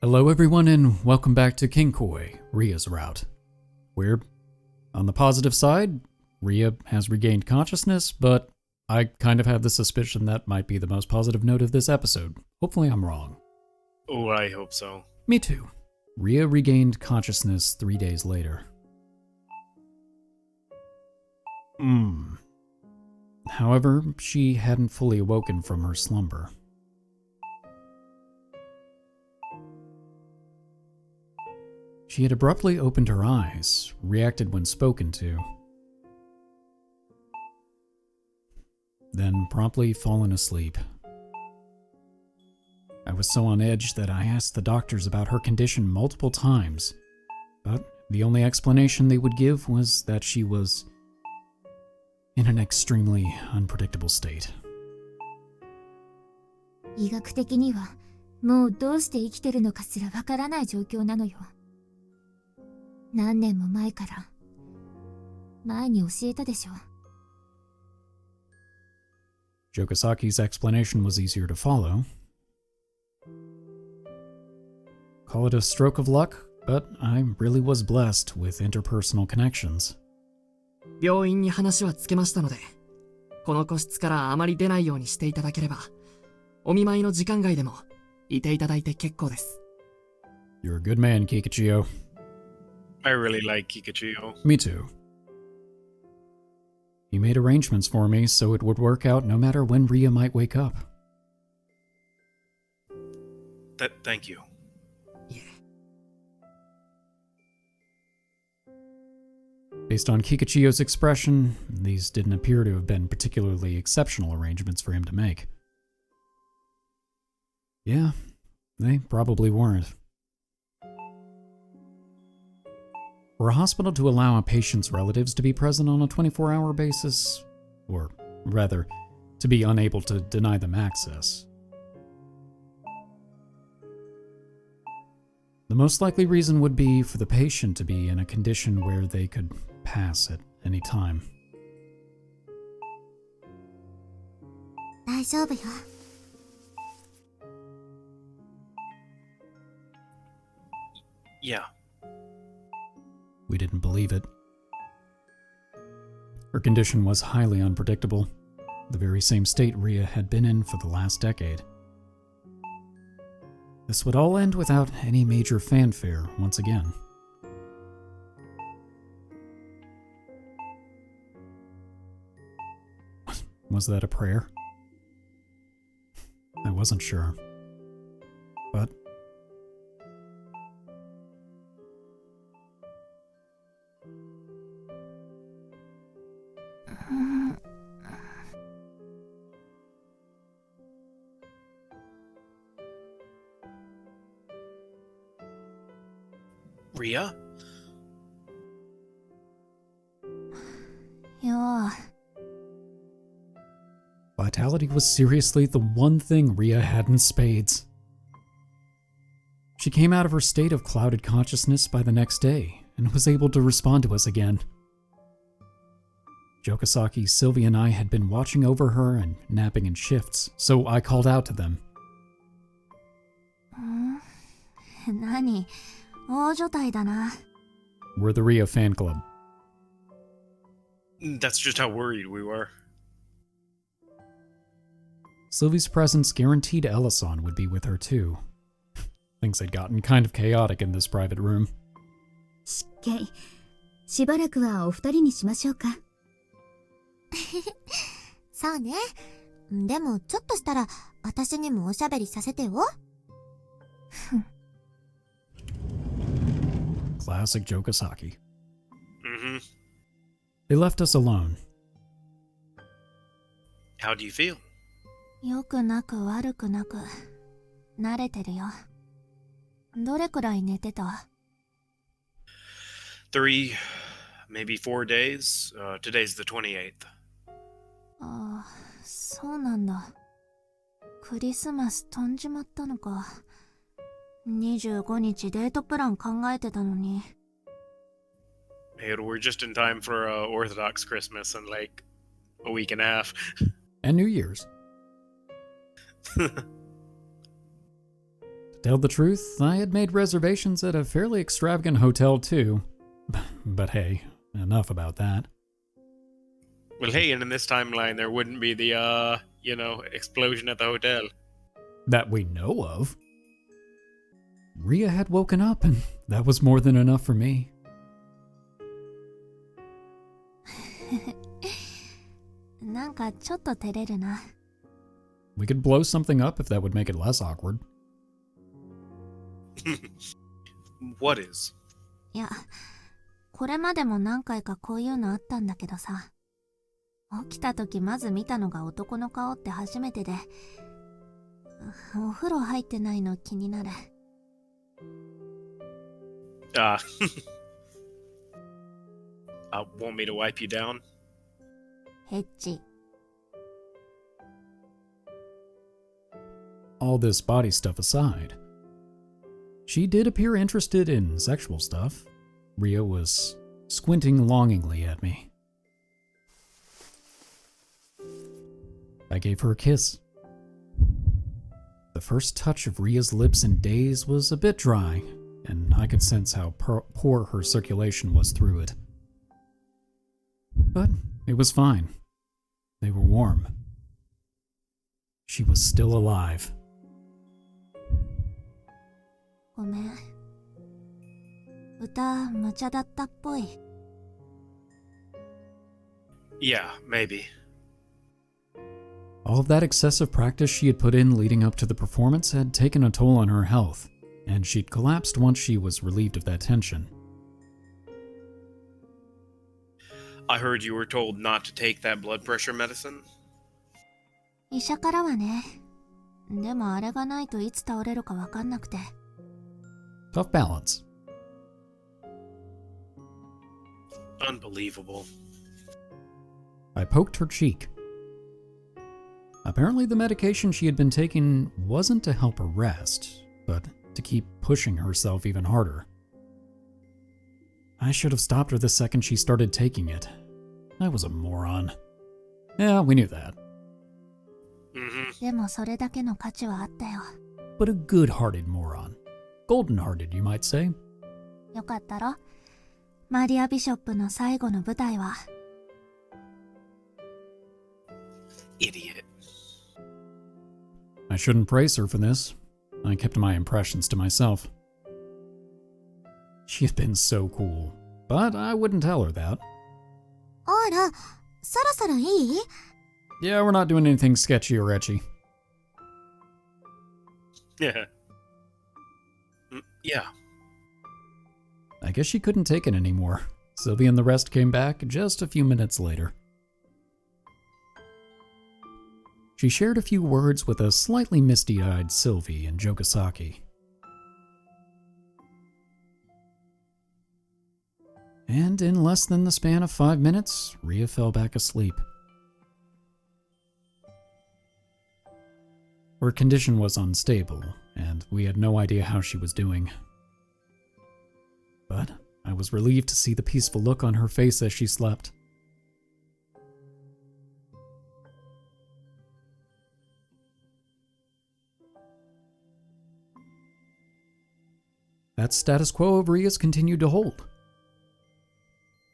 Hello everyone and welcome back to Kinkoi, Ria's route. Where, on the positive side, Ria has regained consciousness, but I kind of have the suspicion that might be the most positive note of this episode. Hopefully I'm wrong. Oh, I hope so. Me too. Ria regained consciousness 3 days later. However, she hadn't fully awoken from her slumber. She had abruptly opened her eyes, reacted when spoken to, then promptly fallen asleep. I was so on edge that I asked the doctors about her condition multiple times, but the only explanation they would give was that she was in an extremely unpredictable state. 医学的にはもうどうして生きてるのかすらわからない状況なのよ。何年も前から前に教えたでしょ。Jokasaki's explanation was easier to follow. Call it a stroke of luck, but I really was blessed with interpersonal connections. 病院に話はつけましたので、この個室からあまり出ないようにしていただければ、お見舞いの時間外でもいていただいて結構です。You're a good man, Kikuchiyo. I really like Kikuchiyo. Me too. He made arrangements for me so it would work out no matter when Ria might wake up. Thank you. Based on Kikuchiyo's expression, these didn't appear to have been particularly exceptional arrangements for him to make. Yeah, they probably weren't. For a hospital to allow a patient's relatives to be present on a 24-hour basis, or rather, to be unable to deny them access, the most likely reason would be for the patient to be in a condition where they could pass at any time. 大丈夫よ。Yeah. We didn't believe it. Her condition was highly unpredictable, the very same state Ria had been in for the last decade. This would all end without any major fanfare once again. Was that a prayer? I wasn't sure. But Ria? よう。 vitality was seriously the one thing Ria had in spades. She came out of her state of clouded consciousness by the next day and was able to respond to us again. Jokasaki, Sylvie, and I had been watching over her and napping in shifts, so I called out to them. 何？大所帯だな。 We're the Ria fan club. That's just how worried we were. Sylvie's presence guaranteed Ella-san would be with her too. Things had gotten kind of chaotic in this private room. しばらくはお二人にしましょうか。そうね。でもちょっとしたら私にもおしゃべりさせてよ。Classic Jokasaki. Mm-hmm. They left us alone. How do you feel? よくなく悪くなく慣れてるよ。どれくらい寝てた？ 3, maybe 4 days. Today's the 28th. ああ、そうなんだ。クリスマス飛んじまったのか。25日デートプラン考えてたのに。Hey, we're just in time for Orthodox Christmas in like a week and a half. And New Year's. tell the truth, I had made reservations at a fairly extravagant hotel too. But hey, enough about that. Well, hey, and in this timeline, there wouldn't be the, explosion at the hotel. That we know of. Ria had woken up, and that was more than enough for me. なんかちょっと照れるな。 We could blow something up if that would make it less awkward. What is? いや、これまでも何回かこういうのあったんだけどさ。起きた時まず見たのが男の顔って初めてで、お風呂入ってないの気になる。Want me to wipe you down? ヘッチ。 All this body stuff aside, she did appear interested in sexual stuff. Ria was squinting longingly at me. I gave her a kiss. The first touch of Ria's lips in days was a bit dry, and I could sense how poor her circulation was through it. But it was fine. They were warm. She was still alive. ごめん。歌無茶だったっぽい。 Yeah, maybe. All of that excessive practice she had put in leading up to the performance had taken a toll on her health, and she'd collapsed once she was relieved of that tension. I heard you were told not to take that blood pressure medicine. 医者からはね。でもあれがないといつ倒れるかわかんなくて。 Tough balance. Unbelievable. I poked her cheek. Apparently the medication she had been taking wasn't to help her rest, but to keep pushing herself even harder. I should have stopped her the second she started taking it. I was a moron. Yeah, we knew that. Mm-hmm. でもそれだけの価値はあったよ。 But a good-hearted moron. Golden-hearted, you might say. よかったろ？マリア・ビショップの最後の舞台は。 Idiot. I shouldn't praise her for this. I kept my impressions to myself. She had been so cool, but I wouldn't tell her that. あら、そろそろいい？ Yeah, we're not doing anything sketchy or etchy. Yeah. Yeah. I guess she couldn't take it anymore. Sylvie and the rest came back just a few minutes later. She shared a few words with a slightly misty-eyed Sylvie and Jokasaki. And in less than the span of 5 minutes, Ria fell back asleep. Her condition was unstable, and we had no idea how she was doing. But I was relieved to see the peaceful look on her face as she slept. That status quo of Ria's continued to hold.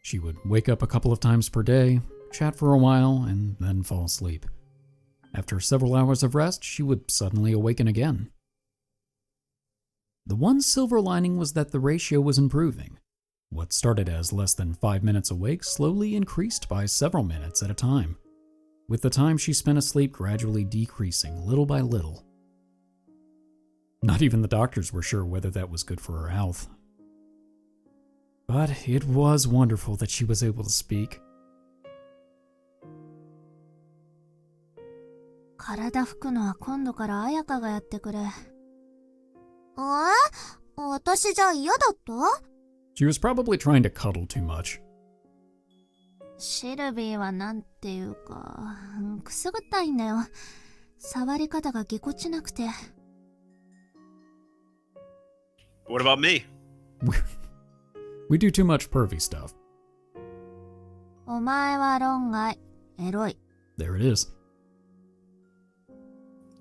She would wake up a couple of times per day, chat for a while, and then fall asleep. After several hours of rest, she would suddenly awaken again. The one silver lining was that the ratio was improving. What started as less than 5 minutes awake slowly increased by several minutes at a time, with the time she spent asleep gradually decreasing little by little. Not even the doctors were sure whether that was good for her health. But it was wonderful that she was able to speak. 体拭くのは今度から彩香がやってくれ。私じゃ嫌だった？ She was probably trying to cuddle too much. シルビーはなんていうか、くすぐったいんだよ。触り方がぎこちなくて。What about me? We do too much pervy stuff. お前は論外。エロい。 There it is.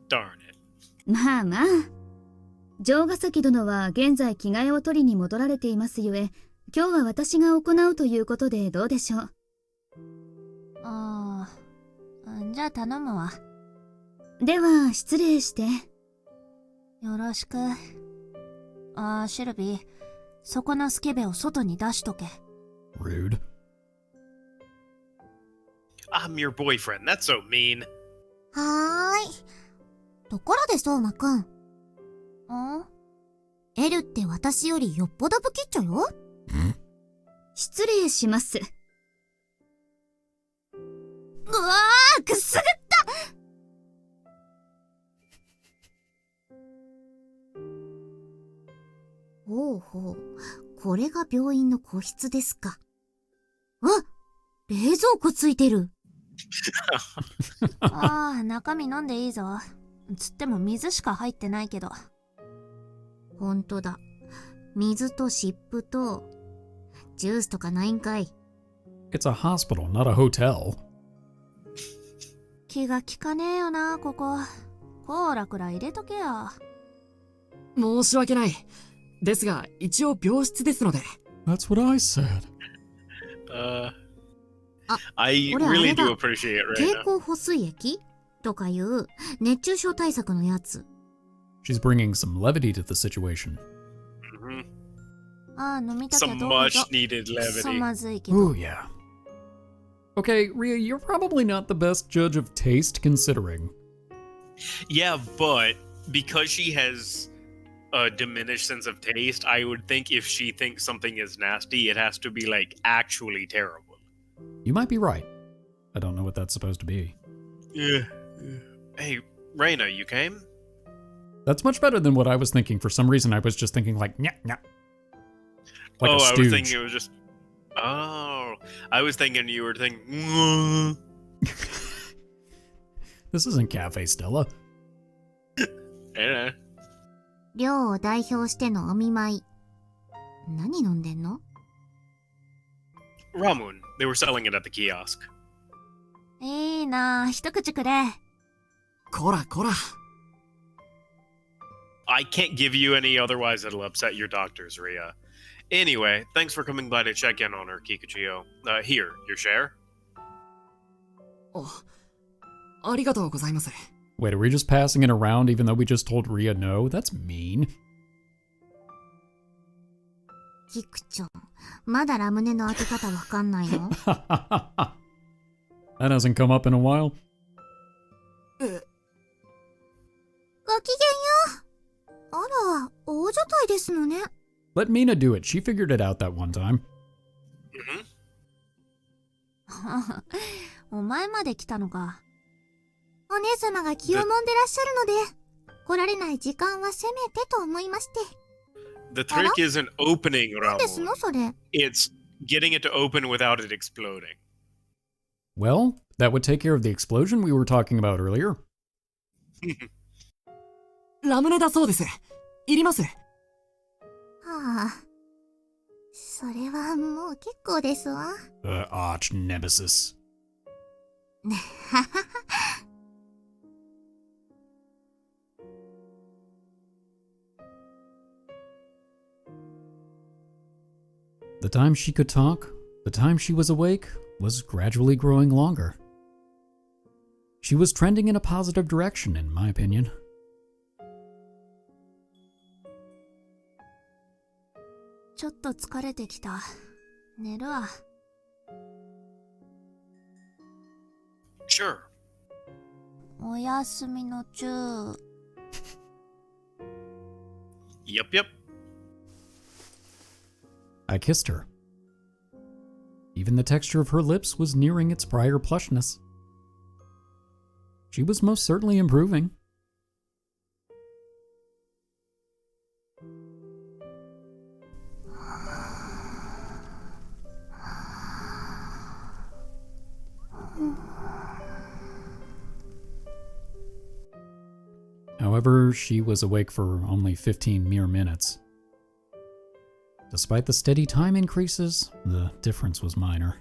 Darn it. まあまあ。城ヶ崎殿は現在着替えを取りに戻られていますゆえ、今日は私が行うということでどうでしょう。ああ、じゃあ頼むわ。では失礼して。よろしく。シルビー、そこのスケベを外に出しとけ。Rude. I'm your boyfriend. That's so mean. はーい。ところで相馬くん。エルって私よりよっぽど不吉祥よ。失礼します。うわー、くすぐった。ほうほう。これが病院の個室ですか。あ、冷蔵庫ついてる。中身飲んでいいぞ。つっても水しか入ってないけど。ほんとだ。水と湿布と、ジュースとかないんかい。It's a hospital, not a hotel. 気が利かねえよな、ここ。コーラくらい入れとけや。申し訳ない。ですが、一応病室ですので。That's what I said. I これあれ really だ。 do appreciate it 経 right now. 口補水液とかいう熱中症対策のやつ。She's bringing some levity to the situation. Mhm. 飲みたきゃ Some どうぞ。 much needed くそ levity. まずいけど。 Ooh, yeah. Okay, Ria, you're probably not the best judge of taste considering. Yeah, but because she has a diminished sense of taste, I would think if she thinks something is nasty, it has to be like actually terrible. You might be right. I don't know what that's supposed to be. Yeah. Hey, Reina, you came? That's much better than what I was thinking. For some reason, I was just thinking like, nyah, nyah. Like a I was stooge. thinking it was just. Oh, I was thinking you were thinking. This isn't Cafe Stella. Eh. 寮を代表してのお見舞い。何飲んでんの？ Ramen. They were selling it at the kiosk. いいな、一口くれ。こらこら。I can't give you any, otherwise it'll upset your doctors, Ria. Anyway, thanks for coming by to check in on her, Kikuchiyo. Here, your share? ありがとうございます。Wait, are we just passing it around even though we just told Ria no? That's mean. キクちゃん、まだラムネの開け方わかんないの？ That hasn't come up in a while. ごきげんよう。あら、大所帯ですのね。Let Mina do it. She figured it out that one time. Mm-hmm. お前まで来たのか。お姉様が気をもんでらっしゃるので、来られない時間はせめてと思いまして。The trick isn't opening 何です Ramen. のそれ。It's getting it to open without it exploding. Well, that would take care of the explosion we were talking about earlier. ラムネだそうです。いります。はあ。それはもう結構ですわ。Arch nemesis. The time she could talk, the time she was awake, was gradually growing longer. She was trending in a positive direction, in my opinion. ちょっと疲れてきた。寝るわ。Sure. おやすみのチュー。Yep, yep. I kissed her. Even the texture of her lips was nearing its prior plushness. She was most certainly improving. However, she was awake for only 15 mere minutes. Despite the steady time increases, the difference was minor.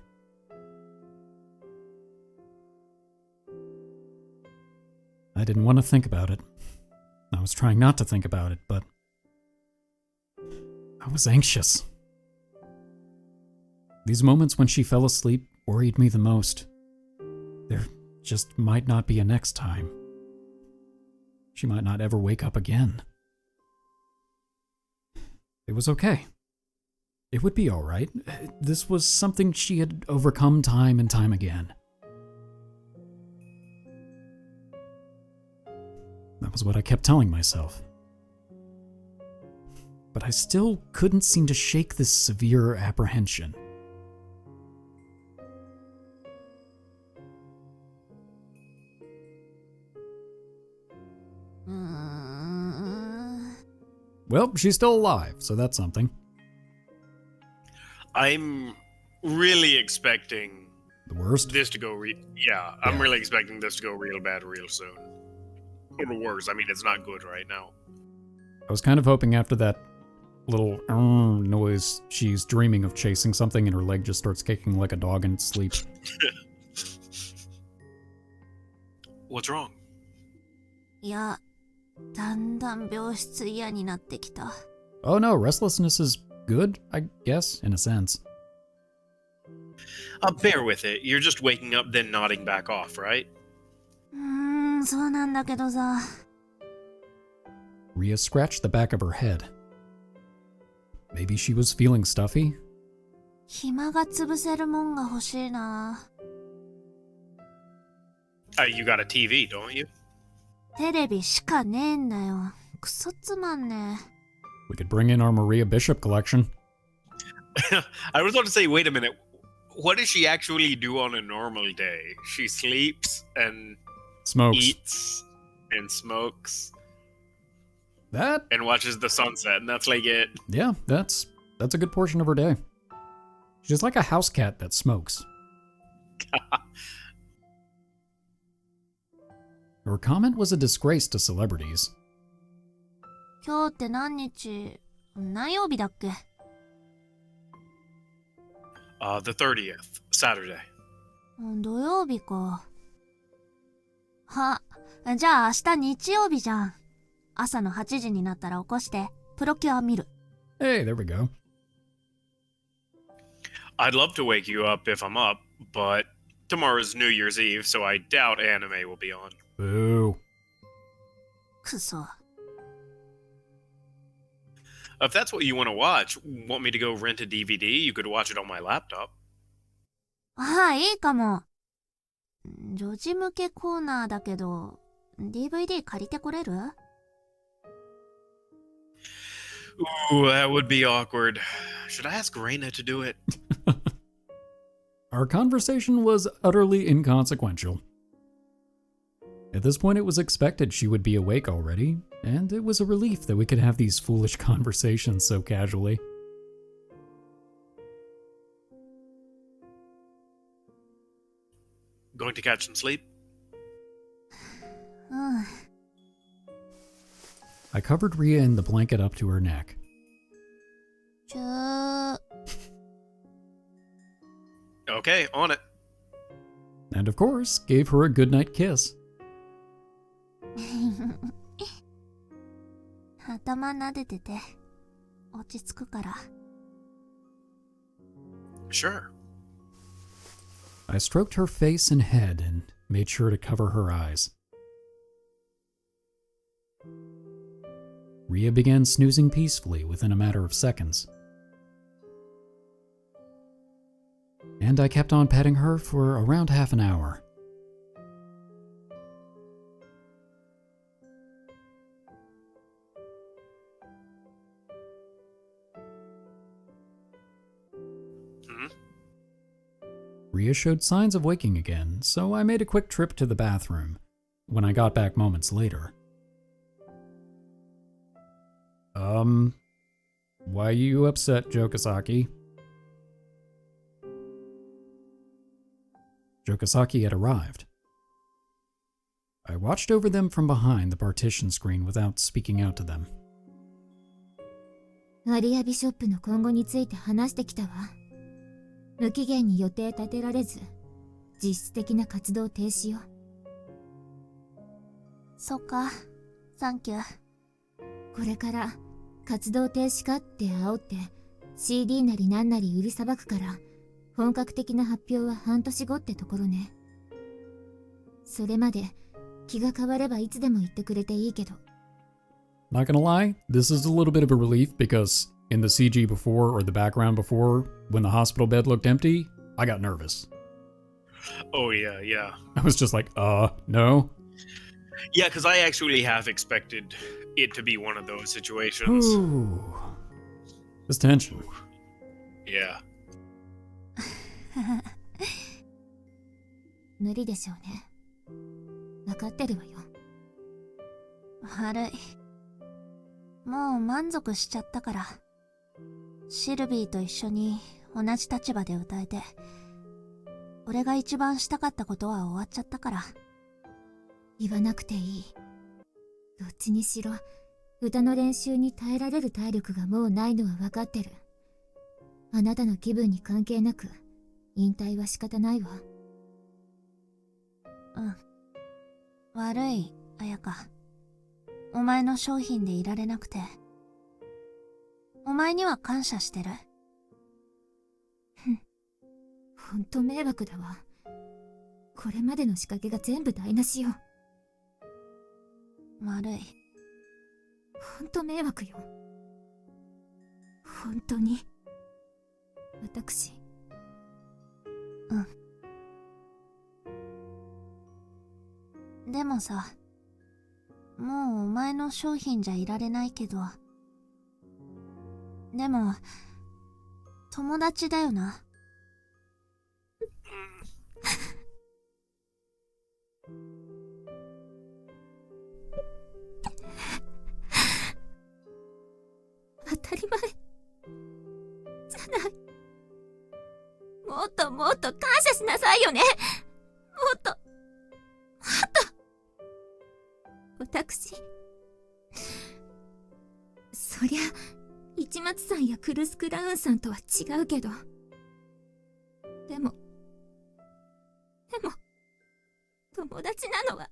I didn't want to think about it. I was trying not to think about it, but I was anxious. These moments when she fell asleep worried me the most. There just might not be a next time. She might not ever wake up again. It was okay. It would be alright. This was something she had overcome time and time again. That was what I kept telling myself. But I still couldn't seem to shake this severe apprehension. Well, she's still alive, so that's something. I'm really expecting The worst? this to go I'm really expecting this to go real bad real soon. Or worse, I mean, it's not good right now. I was kind of hoping after that little noise, she's dreaming of chasing something and her leg just starts kicking like a dog in its sleep. What's wrong? いや、だんだん病室嫌になってきた。Oh no, restlessness is good, I guess, in a sense. Bear with it. You're just waking up, then nodding back off, right? そうなんだけどさ。Ria scratched the back of her head. Maybe she was feeling stuffy? 暇が潰せるもんが欲しいな。You got a TV, don't you? テレビしかねえんだよ。クソつまんねえ。 We could bring in our Maria Bishop collection. I was about to say, wait a minute. What does she actually do on a normal day? She sleeps and Smokes. eats and smokes That? and watches the sunset, and that's like it. Yeah, that's a good portion of her day. She's like a house cat that smokes. Her comment was a disgrace to celebrities. 今日って何日？何曜日だっけ？ The 30th, Saturday. 土曜日か。じゃあ明日日曜日じゃん。朝の8時になったら起こして、プロキュア見る。Hey, there we go. I'd love to wake you up if I'm up, but tomorrow's New Year's Eve, so I doubt anime will be on. Boo. くそ。If that's what you want to watch, want me to go rent a DVD? You could watch it on my laptop. いいかも。女児向けコーナーだけど、DVD 借りてこれる？ Ooh, that would be awkward. Should I ask Reina to do it? Our conversation was utterly inconsequential. At this point, it was expected she would be awake already, and it was a relief that we could have these foolish conversations so casually. Going to catch some sleep? うん。 I covered Ria in the blanket up to her neck. ちゅ Okay, on it. And of course, gave her a goodnight kiss. 頭撫でてて。落ち着くから。 Sure. I stroked her face and head and made sure to cover her eyes. Ria began snoozing peacefully within a matter of seconds. And I kept on petting her for around half an hour. Ria showed signs of waking again, so I made a quick trip to the bathroom. When I got back moments later. Why are you upset, Jokasaki? Jokasaki had arrived. I watched over them from behind the partition screen without speaking out to them. アリアビショップの今後について話してきたわ。無期限に予定立てられず、実質的な活動停止よ。そっか。サンキュー。これから活動停止かって煽って CD なりなんなり売りさばくから、本格的な発表は半年後ってところね。それまで気が変わればいつでも言ってくれていいけど。 Not gonna lie, this is a little bit of a relief because in the CG before or the background before, when the hospital bed looked empty, I got nervous. Oh yeah, yeah. I was just like, no. Yeah, because I actually have expected it to be one of those situations. Ooh. This tension. Yeah. 無理でしょうね。分かってるわよ。悪い。もう満足しちゃったから。シルビーと一緒に同じ立場で歌えて、俺が一番したかったことは終わっちゃったから。言わなくていい。どっちにしろ歌の練習に耐えられる体力がもうないのは分かってる。あなたの気分に関係なく引退は仕方ないわ。うん。悪い、彩香。お前の商品でいられなくて。お前には感謝してる。ほんと迷惑だわ。これまでの仕掛けが全部台無しよ。悪い。ほんと迷惑よ。ほんとに。私。でもさ、もうお前の商品じゃいられないけど、でも、友達だよな。当たり前じゃない。もっともっと感謝しなさいよね。もっと私、そりゃ市松さんやクルス・クラウンさんとは違うけど、でも友達なのは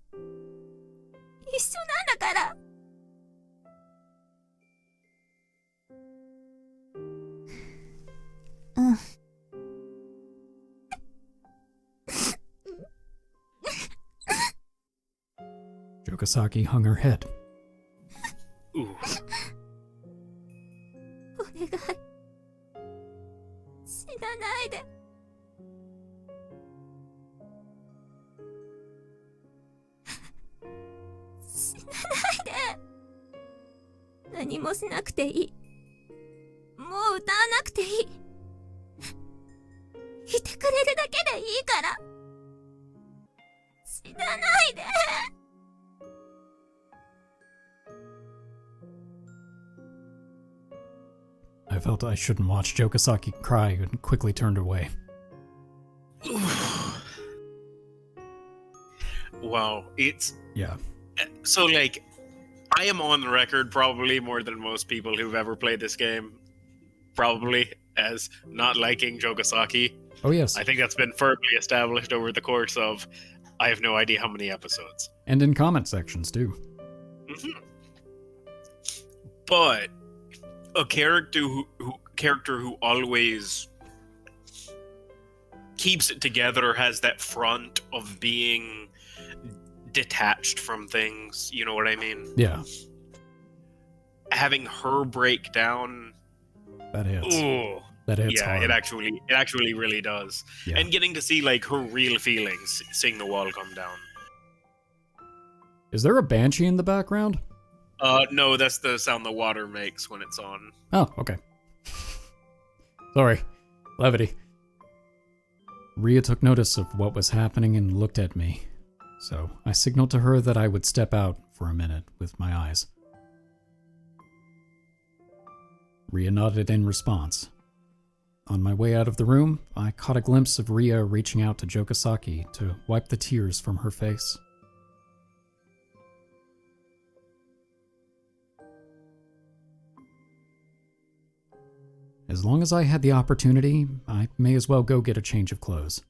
一緒なんだから。うん。Jokasaki hung her head. Ooh. お願い、死なないで。死なないで。何もしなくていい。もう歌わなくていい。いてくれるだけでいいから。死なないで。I felt I shouldn't watch Jokasaki cry and quickly turned away. Wow, it's... Yeah. So, like, I am on the record probably more than most people who've ever played this game, probably, as not liking Jokasaki. Oh, yes. I think that's been firmly established over the course of, I have no idea how many episodes. And in comment sections, too. Mm-hmm. But a character who always keeps it together, has that front of being detached from things, you know what I mean? Yeah. Having her break down, That hits. ooh, That hits yeah, hard. it actually really does. Yeah. And getting to see like her real feelings, seeing the wall come down. Is there a banshee in the background? No, that's the sound the water makes when it's on. Oh, okay. Sorry. Levity. Ria took notice of what was happening and looked at me, so I signaled to her that I would step out for a minute with my eyes. Ria nodded in response. On my way out of the room, I caught a glimpse of Ria reaching out to Jokasaki to wipe the tears from her face. As long as I had the opportunity, I may as well go get a change of clothes.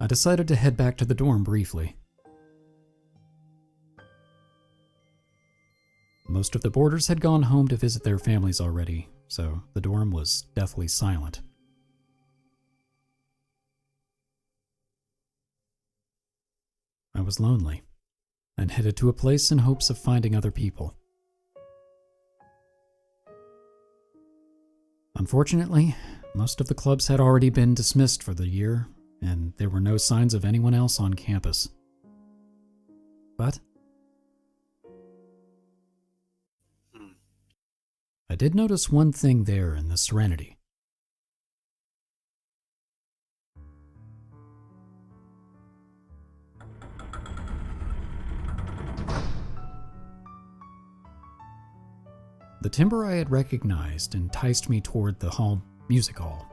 I decided to head back to the dorm briefly. Most of the boarders had gone home to visit their families already, so the dorm was deathly silent. I was lonely, and headed to a place in hopes of finding other people. Unfortunately, most of the clubs had already been dismissed for the year, and there were no signs of anyone else on campus. But I did notice one thing there in the Serenity. The timber I had recognized enticed me toward the music hall.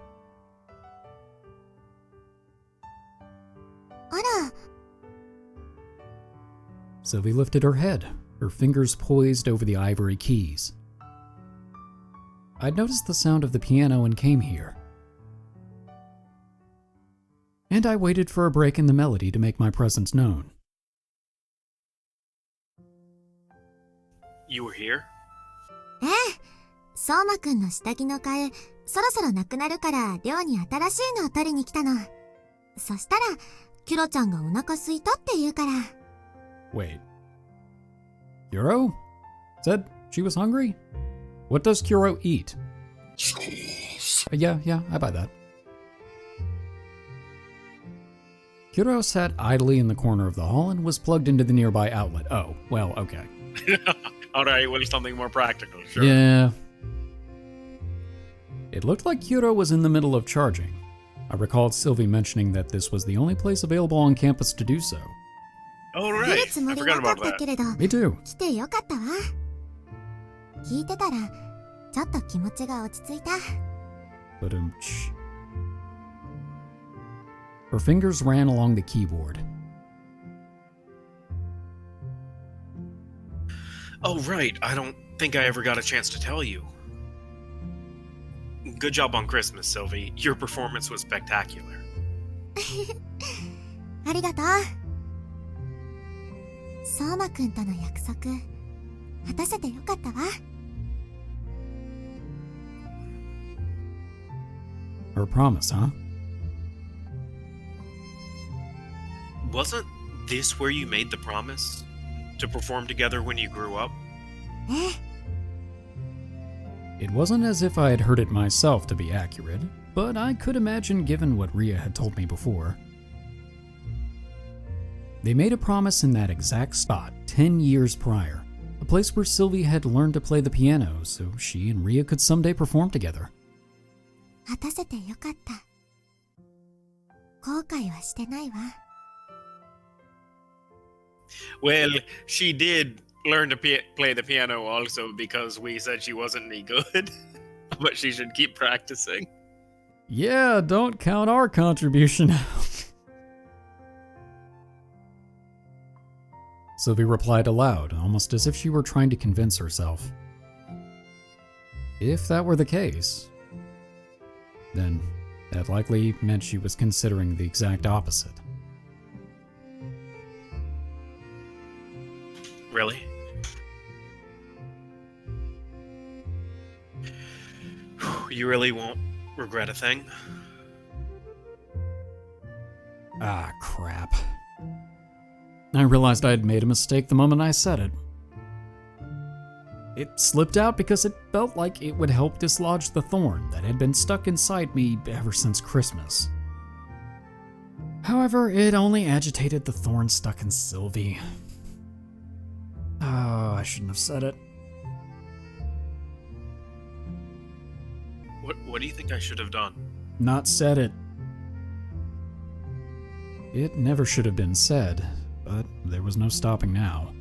あら、 Sylvie lifted her head, her fingers poised over the ivory keys. I'd noticed the sound of the piano and came here. And I waited for a break in the melody to make my presence known. You were here? ええ、相馬くんの下着の替え、そろそろなくなるから寮に新しいのを取りに来たの。そしたら、キュロちゃんがお腹空いたって言うから。Wait. Kuro? Said she was hungry? What does Kuro eat? Yeah, I buy that. Kuro sat idly in the corner of the hall and was plugged into the nearby outlet. Oh, well, okay. Alright, well, something more practical, sure. Yeah. It looked like Kuro was in the middle of charging. I recalled Sylvie mentioning that this was the only place available on campus to do so. Oh, 来 right. るつも I り forgot なか about った that. けれど、 Me too. 来てよかったわ。聞いてたら、ちょっと気持ちが落ち着いた。But Her fingers ran along the keyboard. Oh, right. I don't think I ever got a chance to tell you. Good job on Christmas, Sylvie. Your performance was spectacular. ありがとう。相馬くんとの約束、果たせてよかったわ。Her promise, huh? Wasn't this where you made the promise? To perform together when you grew up? え、 It wasn't as if I had heard it myself to be accurate, but I could imagine given what Ria had told me before. They made a promise in that exact spot 10 years prior, a place where Sylvie had learned to play the piano so she and Ria could someday perform together. 果たせてよかった。後悔はしてないわ。Well, she did learn to play the piano also because we said she wasn't any good. But she should keep practicing. Yeah, don't count our contribution out. Sylvie replied aloud, almost as if she were trying to convince herself. If that were the case, then that likely meant she was considering the exact opposite. Really? You really won't regret a thing? Ah, crap. I realized I had made a mistake the moment I said it. It slipped out because it felt like it would help dislodge the thorn that had been stuck inside me ever since Christmas. However, it only agitated the thorn stuck in Sylvie. Oh, I shouldn't have said it. What do you think I should have done? Not said it. It never should have been said, but there was no stopping now.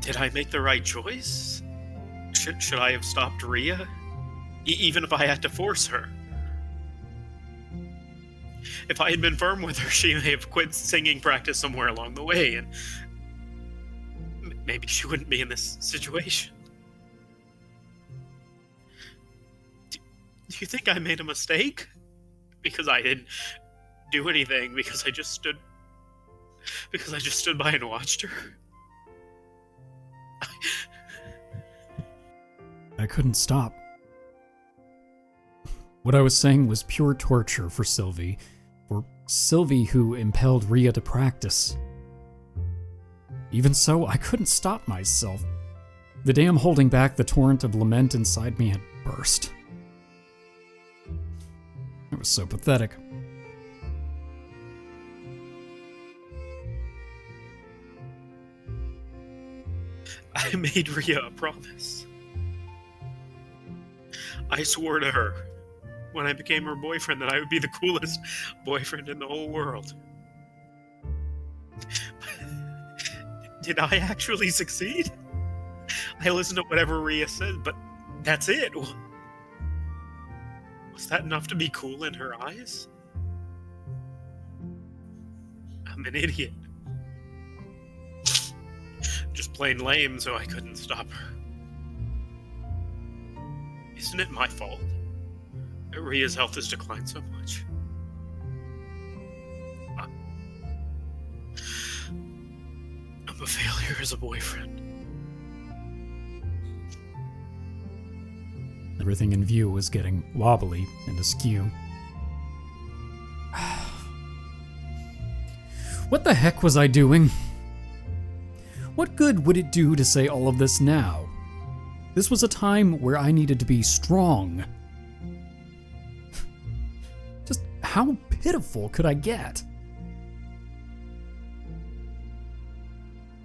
Did I make the right choice? Should I have stopped Ria? Even if I had to force her? If I had been firm with her, she may have quit singing practice somewhere along the way, and maybe she wouldn't be in this situation. Do you think I made a mistake? Because I didn't do anything, because I just stood because I just stood by and watched her. I couldn't stop. What I was saying was pure torture for Sylvie who impelled Ria to practice. Even so, I couldn't stop myself. The dam holding back the torrent of lament inside me had burst. It was so pathetic. I made Ria a promise. I swore to her when I became her boyfriend that I would be the coolest boyfriend in the whole world. Did I actually succeed? I listened to whatever Ria said, but that's it. Was that enough to be cool in her eyes? I'm an idiot. Just plain lame, so I couldn't stop her. Isn't it my fault that Ria's health has declined so much? I'm a failure as a boyfriend. Everything in view was getting wobbly and askew. What the heck was I doing? What good would it do to say all of this now? This was a time where I needed to be strong. Just how pitiful could I get?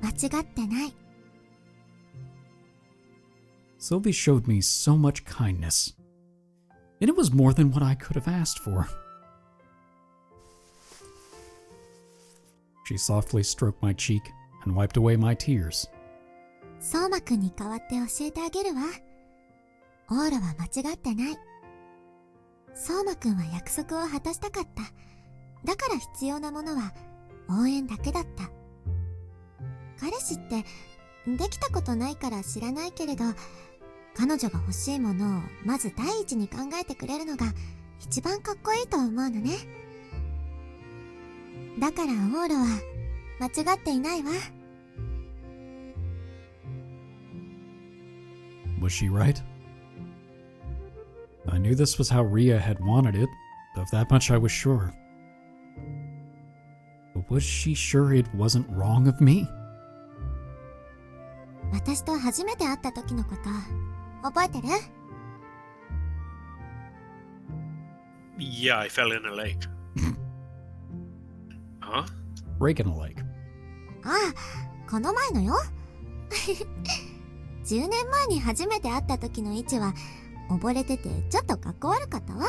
間違ってない。 Sylvie showed me so much kindness, and it was more than what I could have asked for. She softly stroked my cheek and wiped away my tears. 相馬くんに代わって教えてあげるわ。オーラは間違ってない。相馬くんは約束を果たしたかった。だから必要なものは応援だけだった。彼氏ってできたことないから知らないけれど、彼女が欲しいものをまず第一に考えてくれるのが一番かっこいいと思うのね。だからオーラは間違っていないわ。Was she right? I knew this was how Ria had wanted it. Of that much I was sure. But was she sure it wasn't wrong of me? 私と初めて会った時のこと覚えてる？ Yeah, I fell in a lake. Huh? Break in a lake. ああ、この前のよ。10年前に初めて会った時の位置は溺れててちょっとかっこ悪かったわ。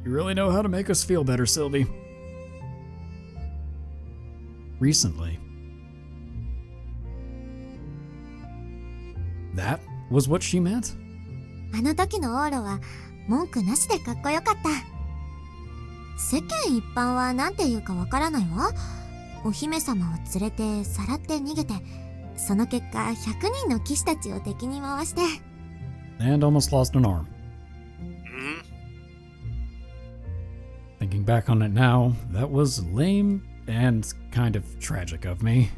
You really know how to make us feel better, Sylvie. Recently. That was what she meant? あの時のオーラは文句なしでかっこよかった。世間一般はなんて言うかわからないわ。お姫様を連れてさらって逃げて、その結果100人の騎士たちを敵に回して。And almost lost an arm. Hmm? Thinking back on it now, that was lame and kind of tragic of me.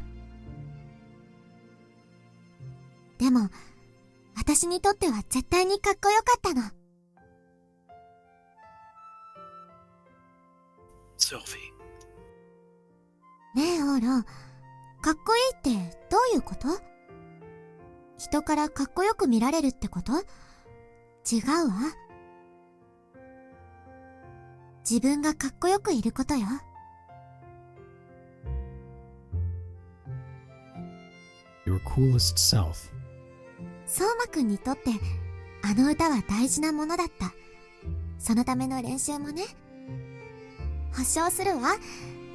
でも、私にとっては絶対にかっこよかったの。Sylvie. ねえオーラ、かっこいいってどういうこと？人からかっこよく見られるってこと？違うわ。自分がかっこよくいることよ。Your coolest self. 相馬くんにとってあの歌は大事なものだった。そのための練習もね。保証するわ。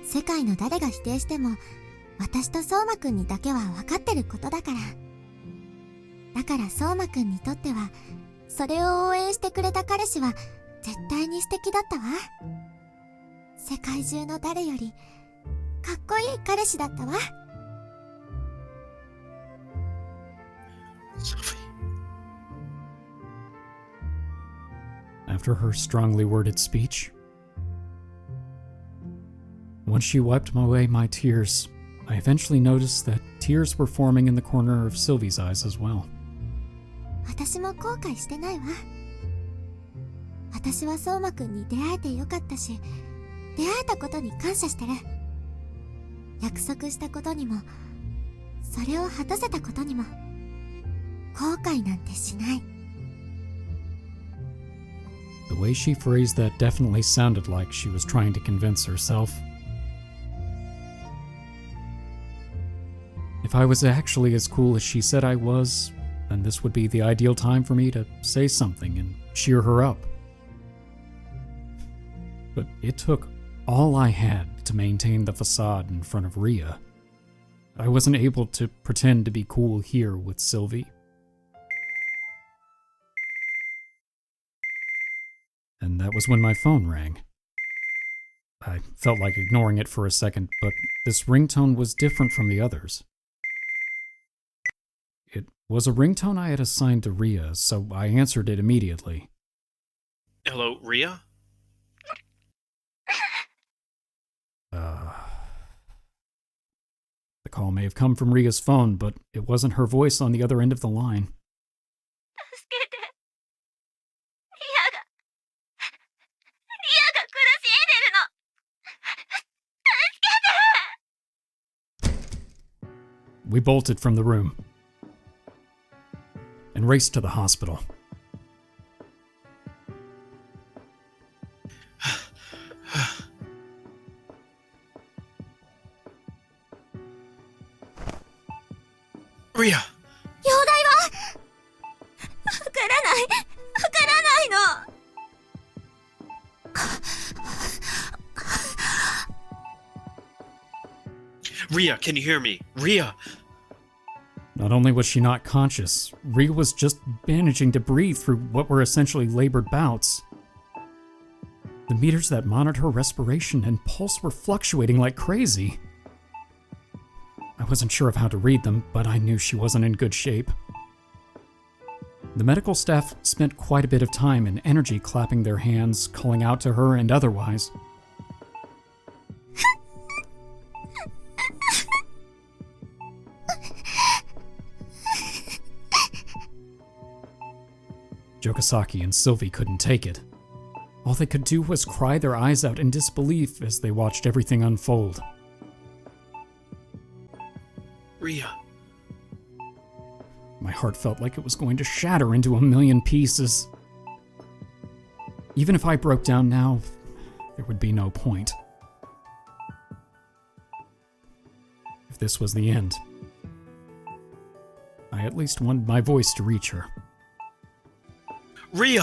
世界の誰が否定しても私と相馬くんにだけは分かってることだから。だから相馬くんにとってはそれを応援してくれた彼氏は絶対に素敵だったわ。世界中の誰よりかっこいい彼氏だったわ。Sylvie. After her strongly worded speech, Once she wiped away my tears, I eventually noticed that tears were forming in the corner of Sylvie's eyes as well. 私も後悔してないわ。私は相馬くんに出会えてよかったし、出会えたことに感謝してる。約束したことにも、それを果たせたことにも、後悔なんてしない。The way she phrased that definitely sounded like she was trying to convince herself. If I was actually as cool as she said I was, then this would be the ideal time for me to say something and cheer her up. But it took all I had to maintain the facade in front of Ria. I wasn't able to pretend to be cool here with Sylvie. And that was when my phone rang. I felt like ignoring it for a second, but this ringtone was different from the others. It was a ringtone I had assigned to Ria, so I answered it immediately. Hello, Ria? The call may have come from Ria's phone, but it wasn't her voice on the other end of the line. We bolted from the room and raced to the hospital. Ria! 容体はわからないの。Ria, can you hear me? Ria! Not only was she not conscious, Ria was just managing to breathe through what were essentially labored bouts. The meters that monitored her respiration and pulse were fluctuating like crazy. I wasn't sure of how to read them, but I knew she wasn't in good shape. The medical staff spent quite a bit of time and energy clapping their hands, calling out to her and otherwise. Jokasaki and Sylvie couldn't take it. All they could do was cry their eyes out in disbelief as they watched everything unfold. Ria. My heart felt like it was going to shatter into a million pieces. Even if I broke down now, there would be no point. If this was the end, I at least wanted my voice to reach her. Ria!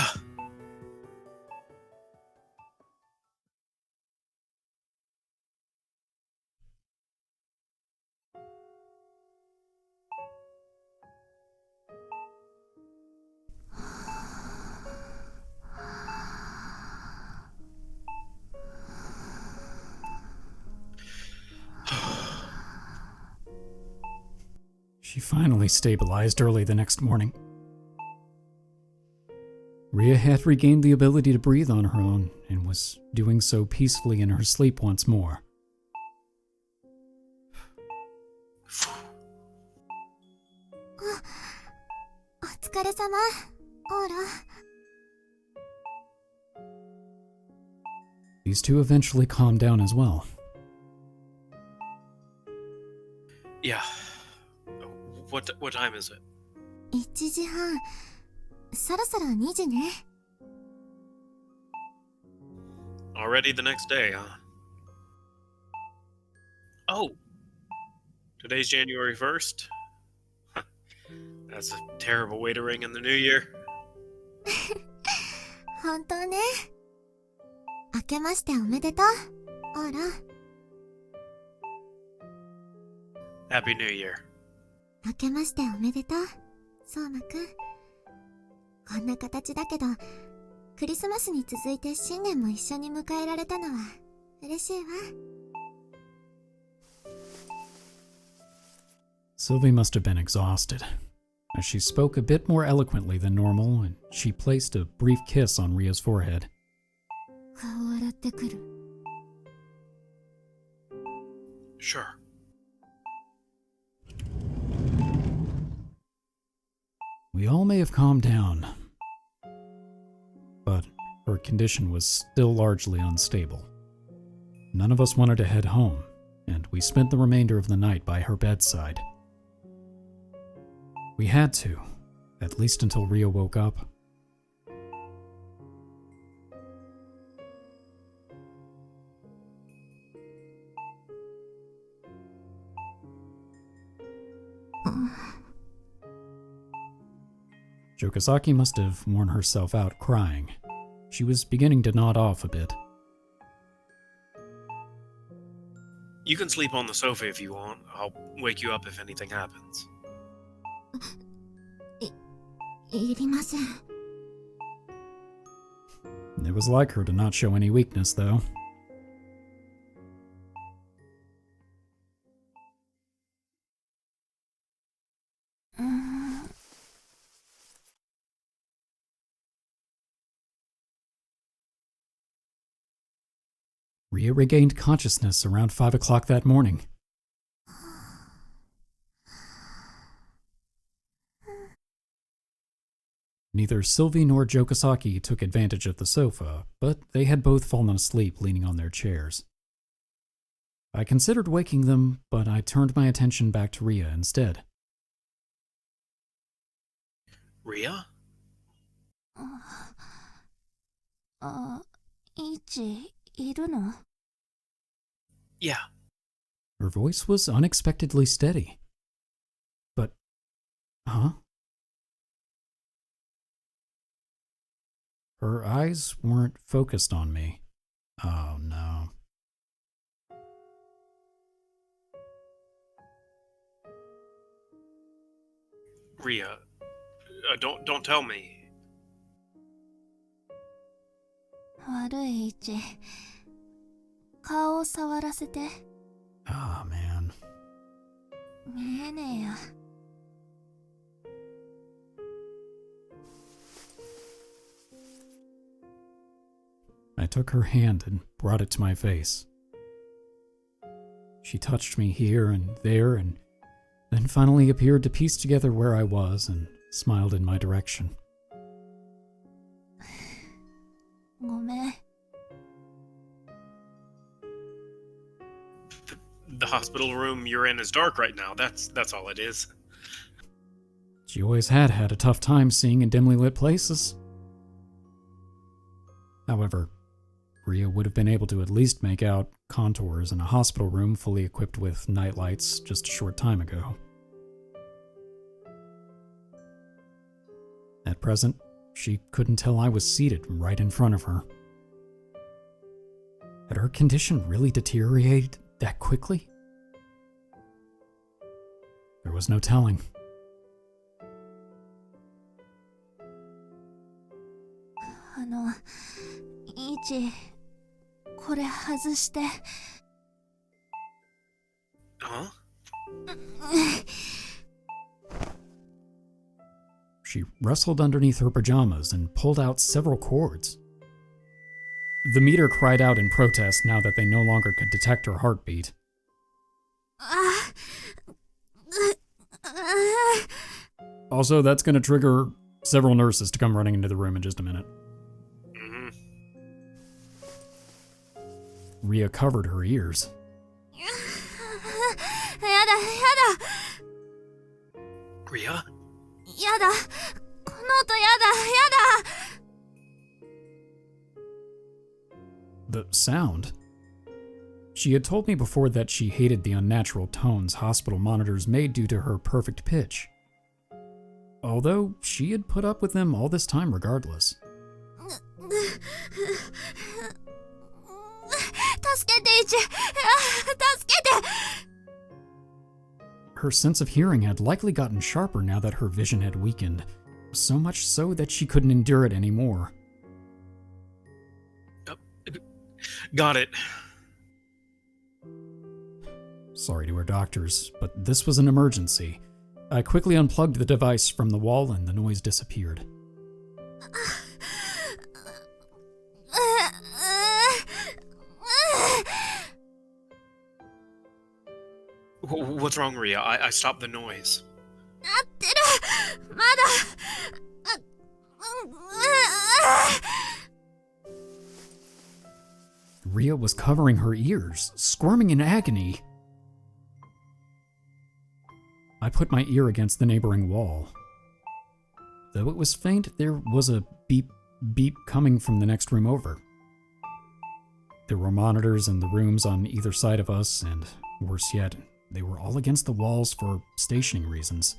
She finally stabilized early the next morning. Ria had regained the ability to breathe on her own and was doing so peacefully in her sleep once more. お疲れ様、オーラ。These two eventually calmed down as well. Yeah. What time is it? 1時半。そろそろ2時ね。Already the next day, huh? Oh! Today's January 1st? That's a terrible way to ring in the new year. 本当ね。明けましておめでとう、オーラ。Happy New Year. 明けましておめでとう、相馬くん。こんな形だけど、クリスマスに続いて新年も一緒に迎えられたのは嬉しいわ。Sylvie must have been exhausted, as she spoke a bit more eloquently than normal, and she placed a brief kiss on Ria's forehead. 顔洗ってくる。Sure. We all may have calmed down, but her condition was still largely unstable. None of us wanted to head home, and we spent the remainder of the night by her bedside. We had to, at least until Ria woke up. Jokosaki must have worn herself out crying. She was beginning to nod off a bit. You can sleep on the sofa if you want. I'll wake you up if anything happens. いりません。 It was like her to not show any weakness, though. Ria regained consciousness around 5 o'clock that morning. Neither Sylvie nor Jokosaki took advantage of the sofa, but they had both fallen asleep leaning on their chairs. I considered waking them, but I turned my attention back to Ria instead. Ria? イチ、いるの？ Yeah. Her voice was unexpectedly steady. But, huh? Her eyes weren't focused on me. Oh no. Ria, don't tell me. 悪いイチ。顔を触らせて。Oh man. 見えねえや。I took her hand and brought it to my face. She touched me here and there and then finally appeared to piece together where I was and smiled in my direction. ごめん。The hospital room you're in is dark right now. That's all it is. She always had a tough time seeing in dimly lit places. However, Ria would have been able to at least make out contours in a hospital room fully equipped with nightlights just a short time ago. At present, she couldn't tell I was seated right in front of her. Had her condition really deteriorated that quickly? There was no telling. イチ、これ外して。Huh? She rustled underneath her pajamas and pulled out several cords. The meter cried out in protest now that they no longer could detect her heartbeat. Also, that's going to trigger several nurses to come running into the room in just a minute. Mm-hmm. Ria covered her ears. やだ、やだ。 Ria? やだ。この音やだ、やだ。 The sound? She had told me before that she hated the unnatural tones hospital monitors made due to her perfect pitch. Although she had put up with them all this time regardless. 助けて、イチ。助けて。 Her sense of hearing had likely gotten sharper now that her vision had weakened, so much so that she couldn't endure it anymore. Got it. Sorry to her doctors, but this was an emergency. I quickly unplugged the device from the wall and the noise disappeared. What's wrong, Ria? I stopped the noise. 鳴ってるまだRia was covering her ears, squirming in agony. I put my ear against the neighboring wall. Though it was faint, there was a beep, beep coming from the next room over. There were monitors in the rooms on either side of us, and worse yet, they were all against the walls for stationing reasons.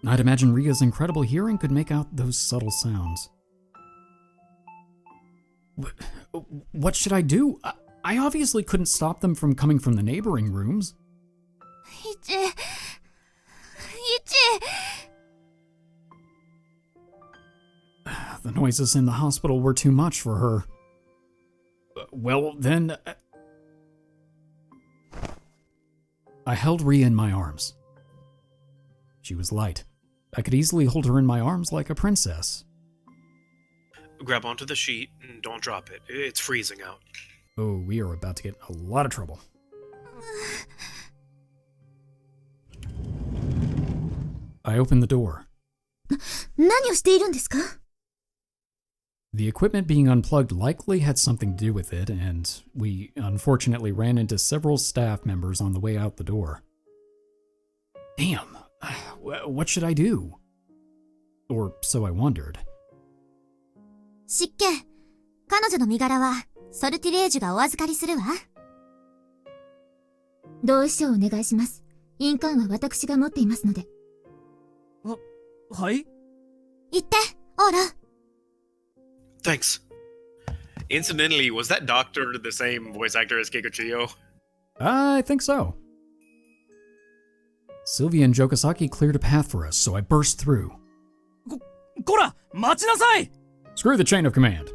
I'd imagine Ria's incredible hearing could make out those subtle sounds. What should I do? I obviously couldn't stop them from coming from the neighboring rooms. 1 The noises in the hospital were too much for her. Well, then... I held Ria in my arms. She was light. I could easily hold her in my arms like a princess. Grab onto the sheet and don't drop it. It's freezing out. Oh, we are about to get in a lot of trouble. I opened the door. 何をしているんですか？ The equipment being unplugged likely had something to do with it, and we unfortunately ran into several staff members on the way out the door. Damn, what should I do? Or so I wondered. 失敬。彼女の身柄はソルティレージュがお預かりするわ。同意書をお願いします。印鑑は私が持っていますので。はい？言って、オーラ。Thanks. Incidentally, was that doctor the same voice actor as Kikuchiyo? I think so. Sylvia and Jokasaki cleared a path for us, so I burst through. こら、待ちなさい! Screw the chain of command.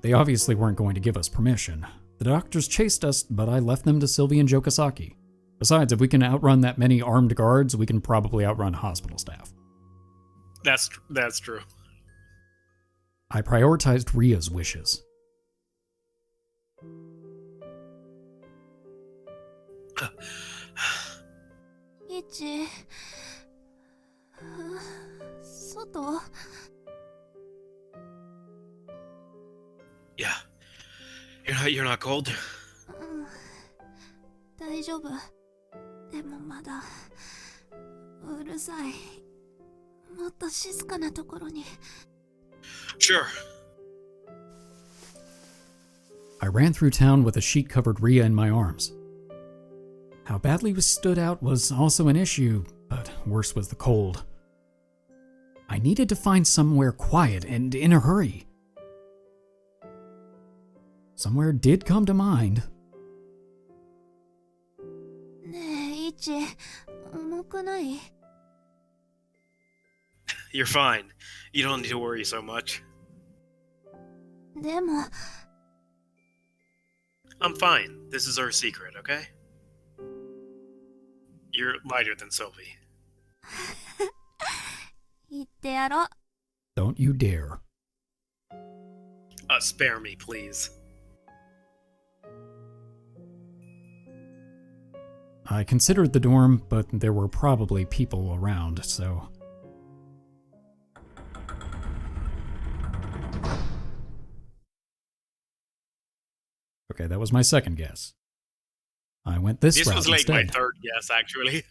They obviously weren't going to give us permission. The doctors chased us, but I left them to Sylvia and Jokasaki. Besides, if we can outrun that many armed guards, we can probably outrun hospital staff. That's true. I prioritized Ria's wishes. 1、外？ Yeah. You're not cold? 大丈夫。でもまだうるさい。もっと静かなところに。 Sure. I ran through town with a sheet-covered Ria in my arms. How badly we stood out was also an issue, but worse was the cold. I needed to find somewhere quiet and in a hurry. Somewhere did come to mind. ねえ、イチ、重くない？ You're fine. You don't need to worry so much. でも、 I'm fine. This is our secret, okay? You're lighter than Sylvie. 言ってやろう。 Don't you dare. Spare me, please. I considered the dorm, but there were probably people around, so... Okay, that was my second guess. I went this route was like instead. my third guess, actually.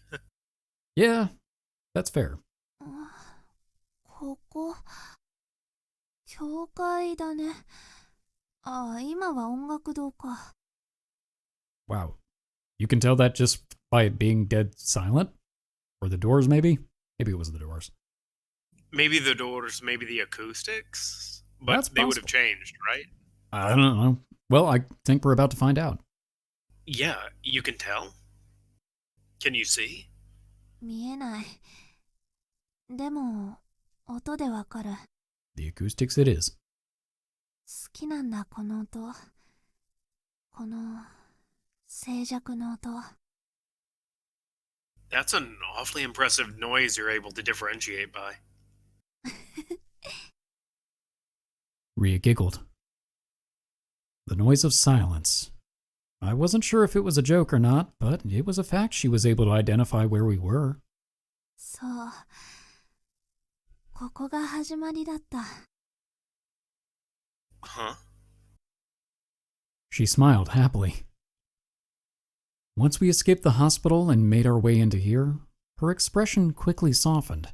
Yeah, that's fair. ここ、教会だね。ああ、今は音楽堂か。 Wow. You can tell that just by it being dead silent? Or the doors, maybe? Maybe it was the doors. Maybe the doors, maybe the acoustics? But That's they would have possible. changed, right? I don't know. Well, I think we're about to find out. Yeah, you can tell. Can you see? 見えない。でも、音でわかる。The acoustics it is. 好きなんだ、この音。この、静寂の音。 That's an awfully impressive noise you're able to differentiate by. Ria giggled. The noise of silence. I wasn't sure if it was a joke or not, but it was a fact she was able to identify where we were. そう。ここが始まりだった。Huh? She smiled happily. Once we escaped the hospital and made our way into here, her expression quickly softened.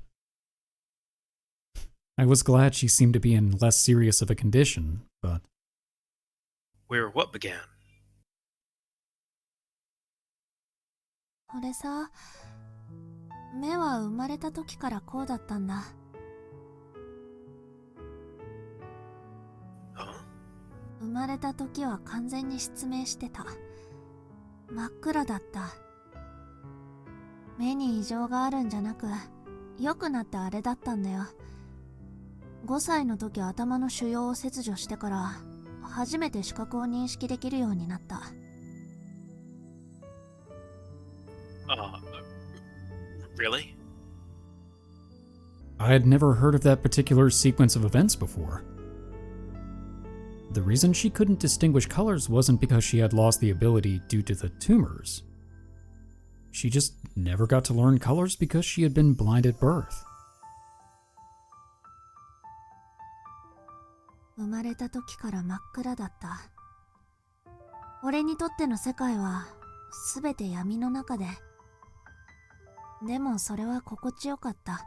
I was glad she seemed to be in less serious of a condition, but... Where what began? 俺さ、目は生まれた時からこうだったんだ。Huh? 生まれた時は完全に失明してた。真っ暗だった。目に異常があるんじゃなく、良くなってあれだったんだよ。5歳の時頭の腫瘍を切除してから、初めて視覚を認識できるようになった。Really? I had never heard of that particular sequence of events before. The reason she couldn't distinguish colors wasn't because she had lost the ability due to the tumors. She just never got to learn colors because she had been blind at birth. 生まれた時から真っ暗だった。俺にとっての世界は全て闇の中で。でもそれは心地よかった。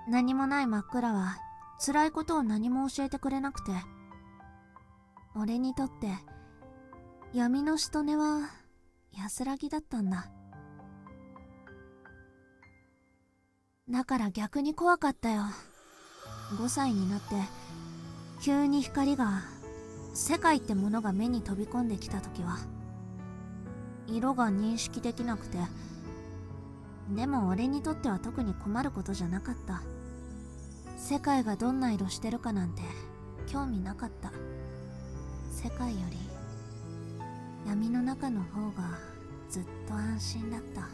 何もない真っ暗は辛いことを何も教えてくれなくて。俺にとって闇のしとねは安らぎだったんだ。だから逆に怖かったよ。5歳になって急に光が、世界ってものが目に飛び込んできた時は色が認識できなくて。でも俺にとっては特に困ることじゃなかった。世界がどんな色してるかなんて興味なかった。世界より闇の中の方がずっと安心だった。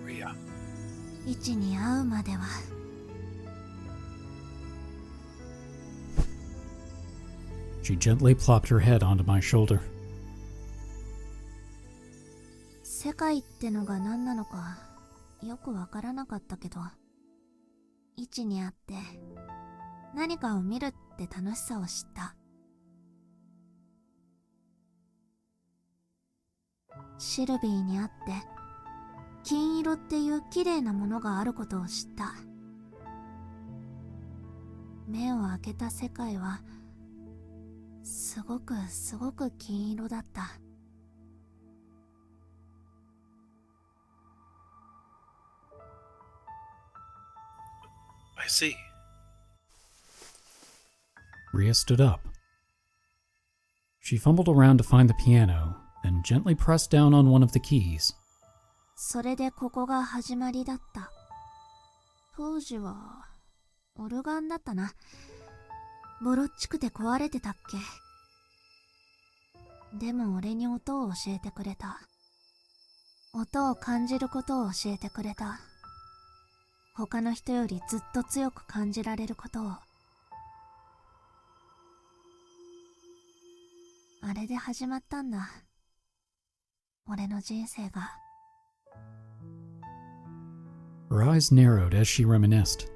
Ria. 一に会うまでは。She gently plopped her head onto my shoulder. 世界ってのが何なのかよくわからなかったけど、一に会って何かを見るって楽しさを知った。シルビーに会って金色っていう綺麗なものがあることを知った。目を開けた世界はすごく金色だった。I see. Ria stood up. She fumbled around to find the piano, then gently pressed down on one of the keys. それでここが始まりだった。当時はオルガンだったな。ボロっちくて壊れてたっけ。でも俺に音を教えてくれた。音を感じることを教えてくれた。他の人よりずっと強く感じられることを。あれで始まったんだ。俺の人生が。Her eyes narrowed as she reminisced.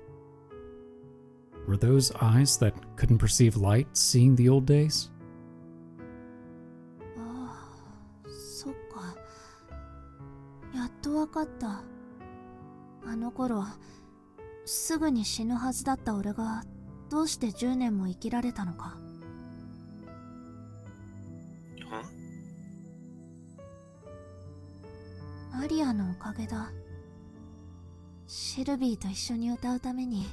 Were those eyes that couldn't perceive light seeing the old days? ああ、そっか。やっとわかった。あの頃、すぐに死ぬはずだった俺がどうして10年も生きられたのか。Huh? アリアのおかげだ。シルビーと一緒に歌うために、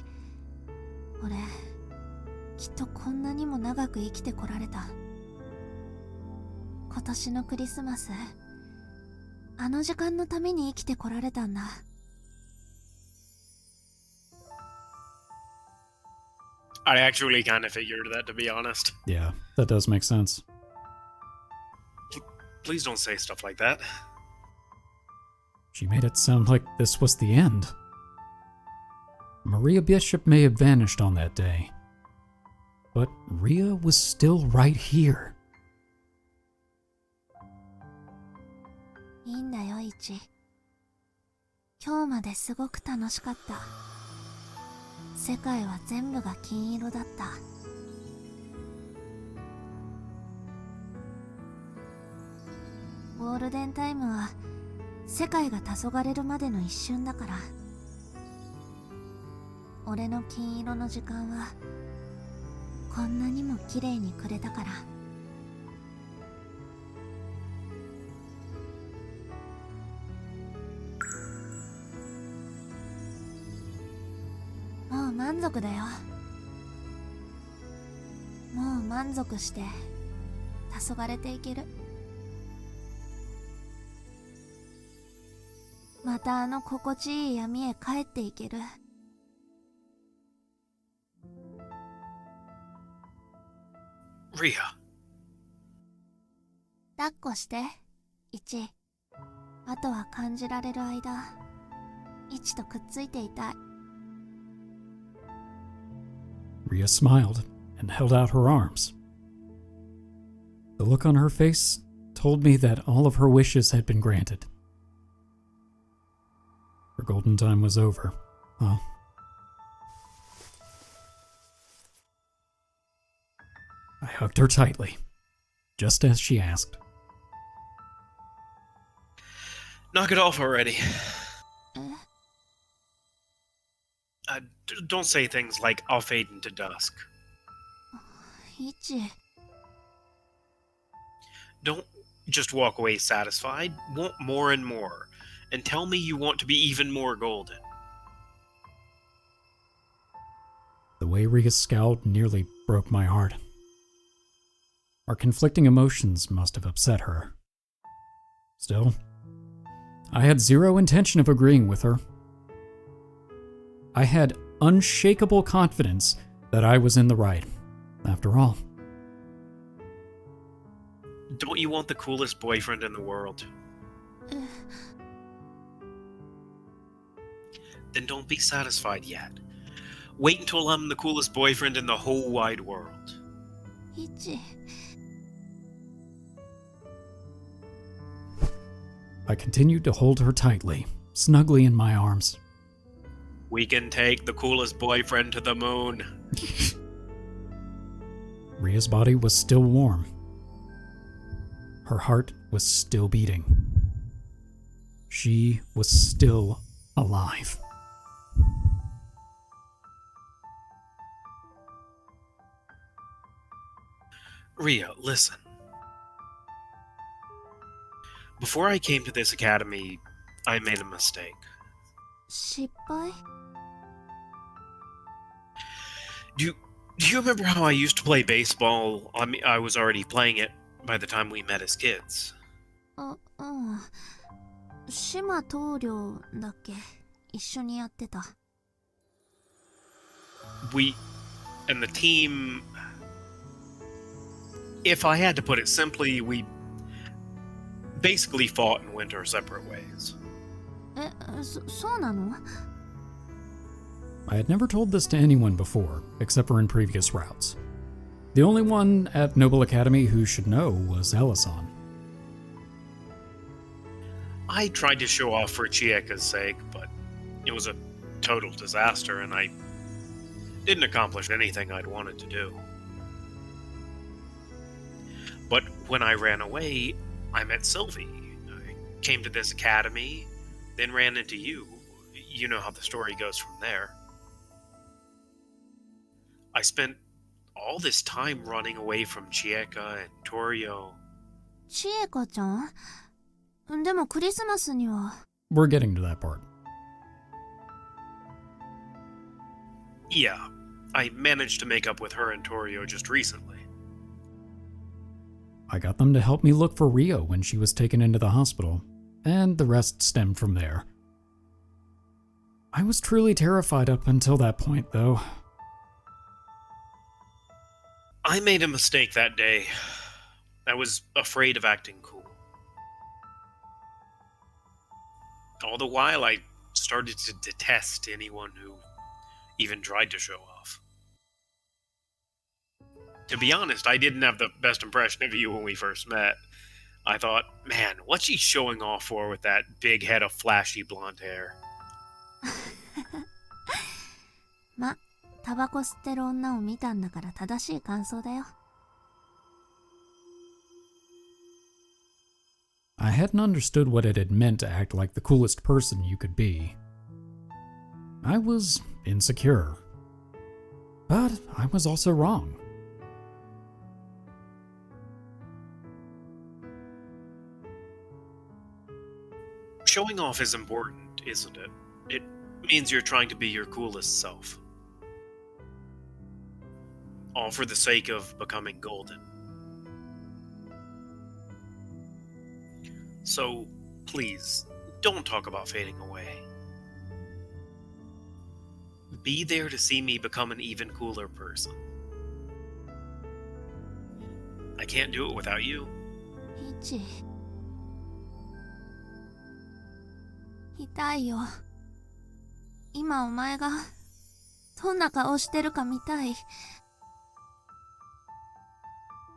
俺、きっとこんなにも長く生きてこられた。今年のクリスマス、あの時間のために生きてこられたんだ。I actually kind of figured that, to be honest. Yeah, that does make sense. Please don't say stuff like that. She made it sound like this was the end. Maria Bishop may have vanished on that day, But Ria was still right here. いいんだよ、イチ。今日まですごく楽しかった。世界は全部が金色だった。ゴールデンタイムは世界が黄昏るまでの一瞬だから。俺の金色の時間はこんなにも綺麗にくれたから。もう満足だよ。もう満足して黄昏ていける。またあの心地いい闇へ帰っていける。Ria. 抱っこして、イチ。あとは感じられる間、イチとくっついていたい。Ria smiled and held out her arms. The look on her face told me that all of her wishes had been granted. Her golden time was over. Well, I hugged her tightly, just as she asked. Knock it off already. Don't say things like, I'll fade into dusk. イチ。Don't just walk away satisfied. Want more and more. And tell me you want to be even more golden. The way Ria scowled nearly broke my heart. Our conflicting emotions must have upset her. Still, I had zero intention of agreeing with her. I had unshakable confidence that I was in the right, after all. Don't you want the coolest boyfriend in the world? Then don't be satisfied yet. Wait until I'm the coolest boyfriend in the whole wide world. イチ。I continued to hold her tightly, snugly in my arms. We can take the coolest boyfriend to the moon. Ria's body was still warm. Her heart was still beating. She was still alive. Ria, listen. Before I came to this academy, I made a mistake. 失敗？ Do you remember how I used to play baseball? I was already playing it by the time we met as kids. うん。島棟梁だっけ？一緒にやってた。And the team... If I had to put it simply, we basically fought and went our separate ways. そうなの？ I had never told this to anyone before, except for in previous routes. The only one at Noble Academy who should know was Ellison. I tried to show off for Chieka's sake, but it was a total disaster, and I didn't accomplish anything I'd wanted to do. But when I ran away, I met Sylvie. I came to this academy, then ran into you. You know how the story goes from there. I spent all this time running away from Chieka and Torio. 千恵子ちゃん？でもクリスマスには。We're getting to that part. Yeah, I managed to make up with her and Torio just recently. I got them to help me look for Rio when she was taken into the hospital, and the rest stemmed from there. I was truly terrified up until that point, though. I made a mistake that day. I was afraid of acting cool. All the while, I started to detest anyone who even tried to show off. To be honest, I didn't have the best impression of you when we first met. I thought, man, what's she showing off for with that big head of flashy blonde hair? ま、タバコ吸ってる女を見たんだから正しい感想だよ。I hadn't understood what it had meant to act like the coolest person you could be. I was insecure. But I was also wrong. Showing off is important, isn't it? It means you're trying to be your coolest self. All for the sake of becoming golden. So, please, don't talk about fading away. Be there to see me become an even cooler person. I can't do it without you. イチ。痛いよ。今お前がどんな顔してるか見たい。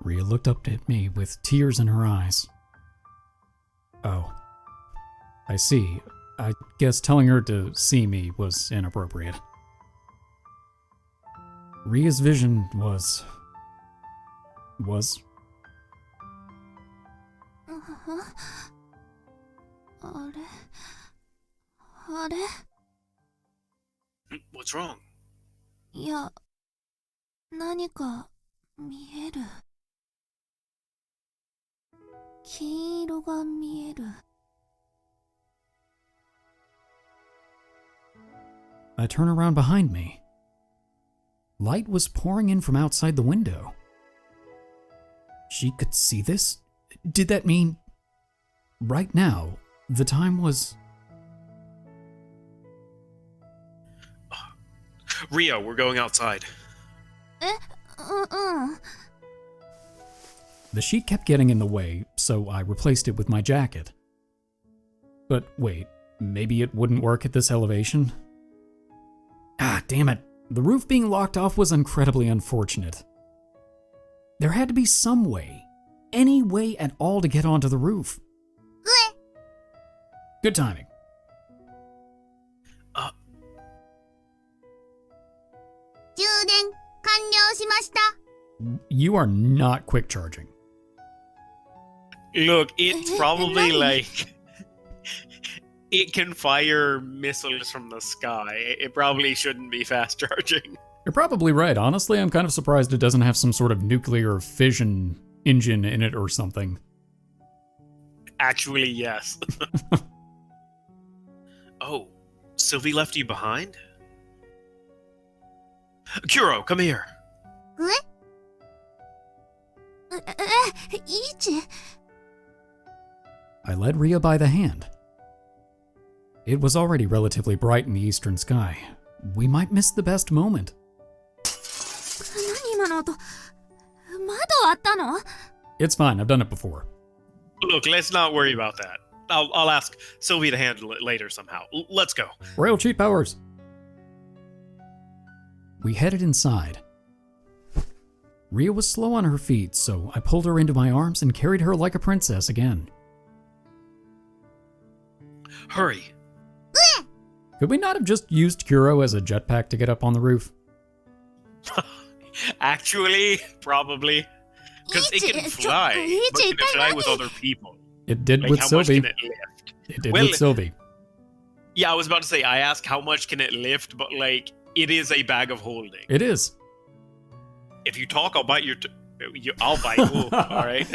Ria looked up at me with tears in her eyes. Oh. I see. I guess telling her to see me was inappropriate. Ria's vision was... あれあれ What's wrong? いや、何か見える。金色が見える。I turn around behind me. Light was pouring in from outside the window. She could see this? Did that mean... Right now, the time was... Ria, we're going outside. うん。 The sheet kept getting in the way, so I replaced it with my jacket. But wait, maybe it wouldn't work at this elevation? Ah, damn it. The roof being locked off was incredibly unfortunate. There had to be some way, any way at all to get onto the roof. Good timing. 充電完了しました。 You are not quick charging. Look, it's probably like... It can fire missiles from the sky. It probably shouldn't be fast charging. You're probably right. Honestly, I'm kind of surprised it doesn't have some sort of nuclear fission engine in it or something. Actually, yes. Oh, Sylvie left you behind? Kuro, come here. イチ I led Ria by the hand. It was already relatively bright in the eastern sky. We might miss the best moment. 何今の音窓割ったの It's fine, I've done it before. Look, let's not worry about that. I'll ask Sylvie to handle it later somehow. Let's go. Royal cheat powers! We headed inside. Ria was slow on her feet, so I pulled her into my arms and carried her like a princess again. Hurry. Could we not have just used Kuro as a jetpack to get up on the roof? Actually, probably. Because it can fly, but can it fly with other people? It did Like, with how Sylvie. much can it lift? It did Well, with Sylvie. Yeah, I was about to say, I asked how much can it lift, but like, it is a bag of holding. It is. If you talk, I'll bite your... I'll bite. Ooh, all right.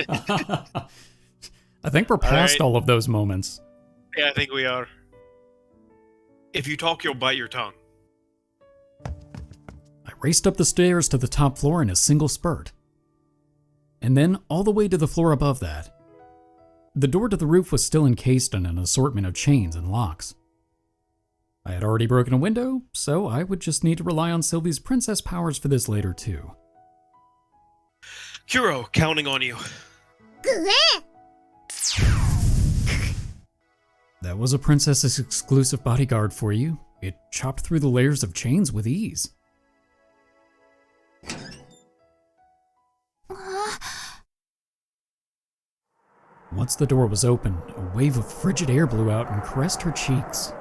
I think we're past right. all of those moments. Yeah, I think we are. If you talk, you'll bite your tongue. I raced up the stairs to the top floor in a single spurt. And then all the way to the floor above that. The door to the roof was still encased in an assortment of chains and locks. I had already broken a window, so I would just need to rely on Sylvie's princess powers for this later too. Kuro, counting on you. That was a princess's exclusive bodyguard for you. It chopped through the layers of chains with ease. Once the door was open, a wave of frigid air blew out and caressed her cheeks.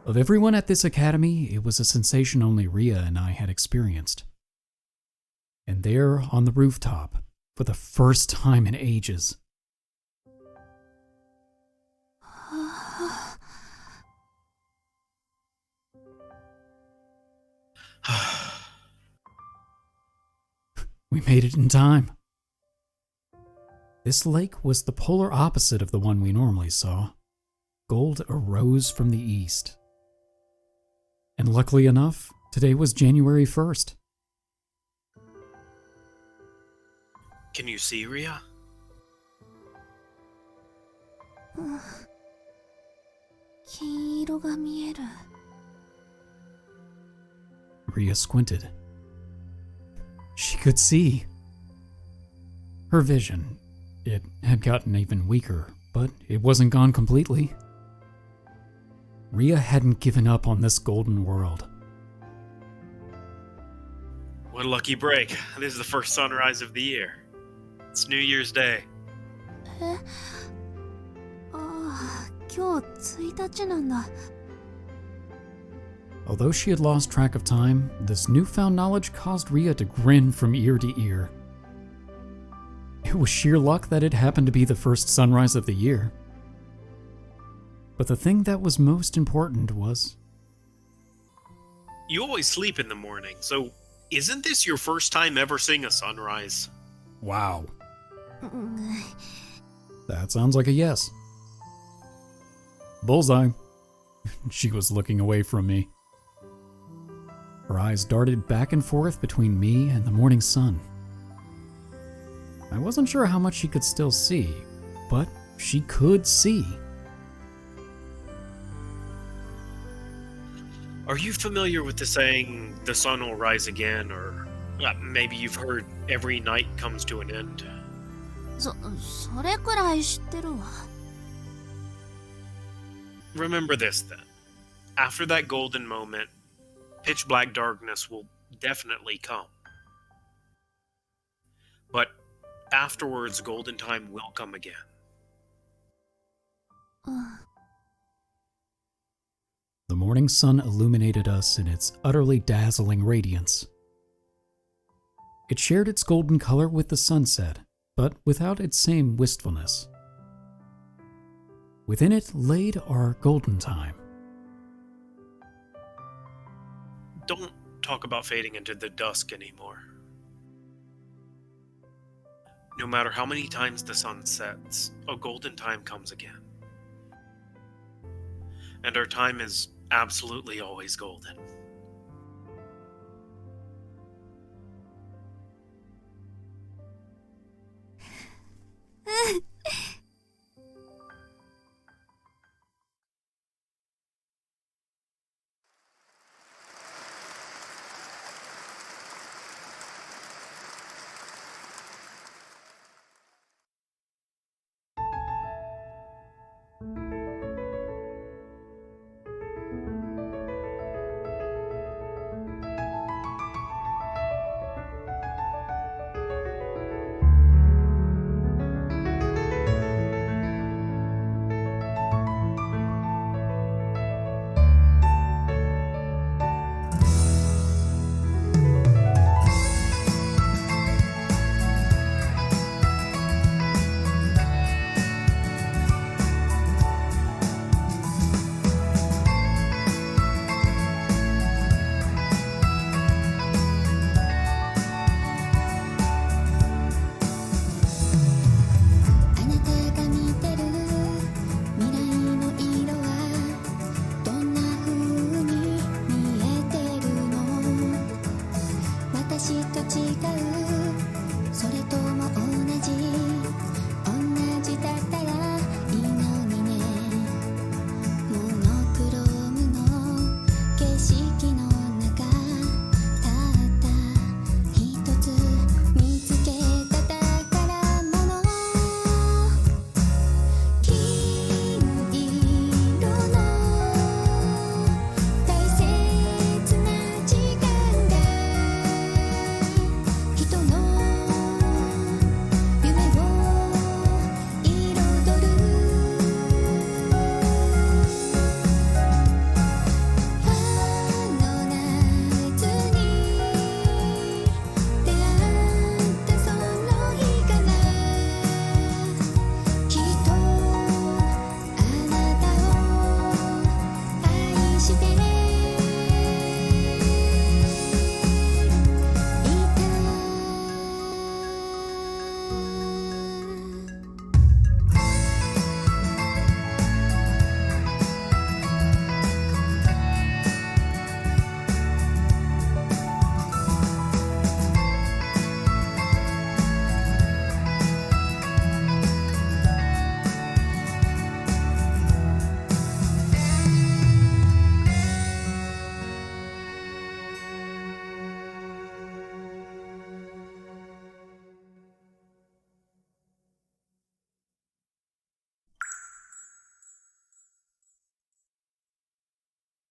Of everyone at this academy, it was a sensation only Ria and I had experienced. And there, on the rooftop, for the first time in ages, we made it in time. This lake was the polar opposite of the one we normally saw. Gold arose from the east. And luckily enough, today was January 1st. Can you see, Ria? 金色が見える。 Ria squinted. She could see. Her vision, it had gotten even weaker, but it wasn't gone completely. Ria hadn't given up on this golden world. What a lucky break. This is the first sunrise of the year. It's New Year's Day. え、ああ、今日1日なんだ。 Although she had lost track of time, this newfound knowledge caused Ria to grin from ear to ear. It was sheer luck that it happened to be the first sunrise of the year. But the thing that was most important was... You always sleep in the morning, so isn't this your first time ever seeing a sunrise? Wow. うん That sounds like a yes. Bullseye. She was looking away from me. Her eyes darted back and forth between me and the morning sun. I wasn't sure how much she could still see, but she could see. Are you familiar with the saying, the sun will rise again, or maybe you've heard every night comes to an end? それくらい知ってるわ。 Remember this then. After that golden moment, pitch black darkness will definitely come. But afterwards, golden time will come again. うん The morning sun illuminated us in its utterly dazzling radiance. It shared its golden color with the sunset, but without its same wistfulness. Within it laid our golden time. Don't talk about fading into the dusk anymore. No matter how many times the sun sets, a golden time comes again. And our time is absolutely always golden.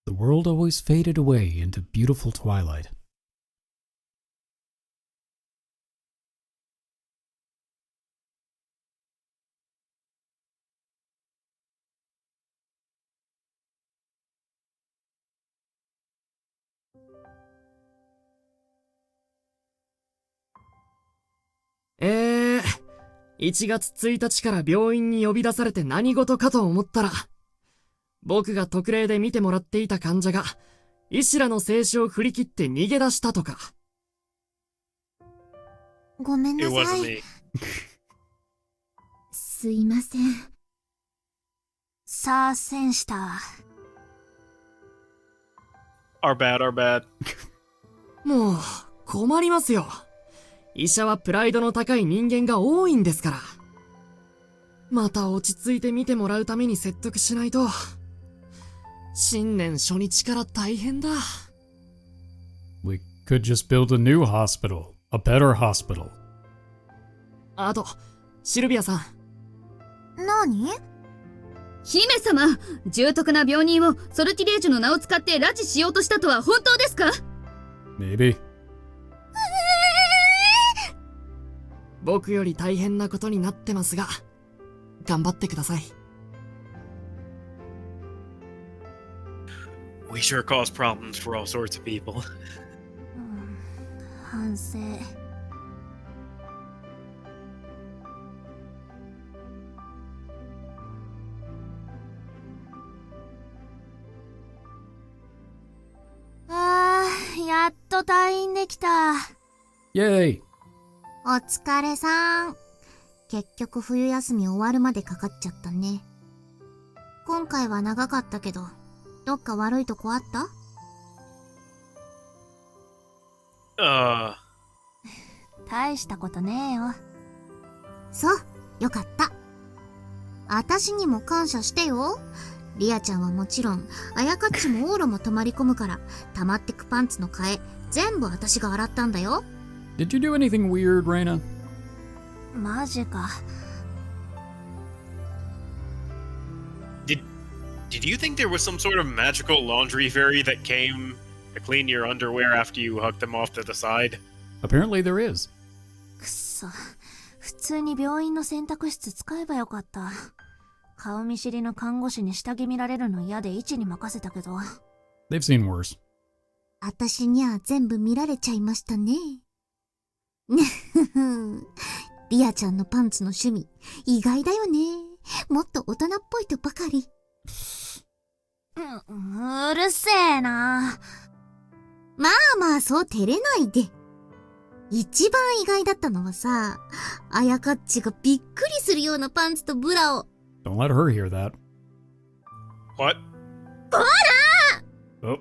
The world always faded away into beautiful twilight.1月1日から病院に呼び出されて何事かと思ったら、僕が特例で見てもらっていた患者が、医師らの制止を振り切って逃げ出したとか。ごめん It なさ wasn't い。 me. すいません。さあ、センした。Our bad, our bad. もう、困りますよ。医者はプライドの高い人間が多いんですから。また落ち着いて見てもらうために説得しないと。新年初日から大変だ。We could just build a new hospital, a better hospital. あと、シルビアさん。何？姫様、重篤な病人をソルティレージュの名を使って拉致しようとしたとは本当ですか？ Maybe. 僕より大変なことになってますが、頑張ってください。We sure cause problems for all sorts of people. 反省。やっと退院できた。Yay! お疲れさん。結局冬休み終わるまでかかっちゃったね。今回は長かったけど、どっか悪いとこあった？大したことねえよ。そう、よかった。あたしにも感謝してよ。リアちゃんはもちろん、あやかっちもオーロも泊まり込むから、溜まってくパンツの替え、全部あたしが洗ったんだよ。Did you do anything weird, Reina? マジか。Did you think there was some sort of magical laundry fairy that came to clean your underwear after you hucked them off to the side? Apparently there is. くっそ。普通に病院の洗濯室使えばよかった。顔見知りの看護師に下着見られるの嫌で位置に任せたけど。They've seen worse. あたしには全部見られちゃいましたね。リアちゃんのパンツの趣味、意外だよね。もっと大人っぽいとばかり。うるせえな。まあまあ、そう照れないで。一番意外だったのはさ、あやかっちがびっくりするようなパンツとブラを。Don't let her hear that. What? Oh.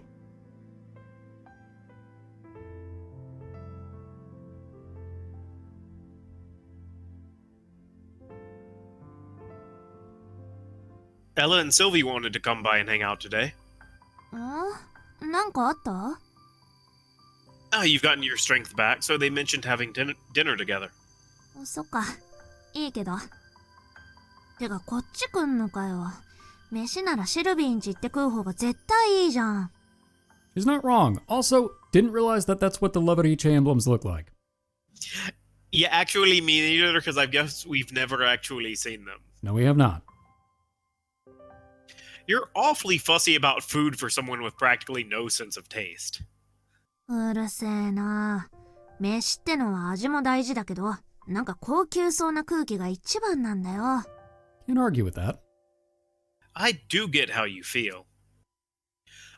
Ella and Sylvie wanted to come by and hang out today. なんかあった？ You've gotten your strength back, so they mentioned having dinner together. そっか。いいけど。てか、こっち来んのかよ。飯ならシルビーんち行って食う方が絶対いいじゃん。He's not wrong. Also, didn't realize that that's what the Loveriche emblems look like. Yeah, actually, me neither, because I guess we've never actually seen them. No, we have not. You're awfully fussy about food for someone with practically no sense of taste. うるせえな。飯ってのは味も大事だけど、なんか高級そうな空気が一番なんだよ。Can't argue with that. I do get how you feel.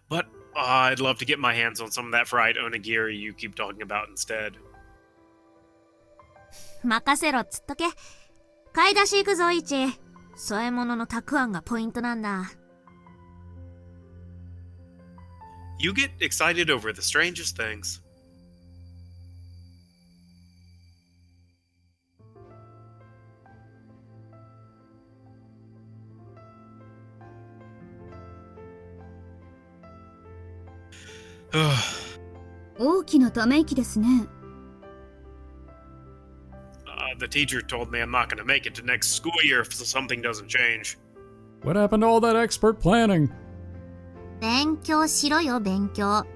But I'd love to get my hands on some of that fried onigiri you keep talking about instead. 任せろっつっとけ。買い出し行くぞ、イチ。添え物のたくあんがポイントなんだ。You get excited over the strangest things. Ugh. 大きなため息ですね。The teacher told me I'm not going to make it to next school year if something doesn't change. What happened to all that expert planning? 勉強しろよ、勉強。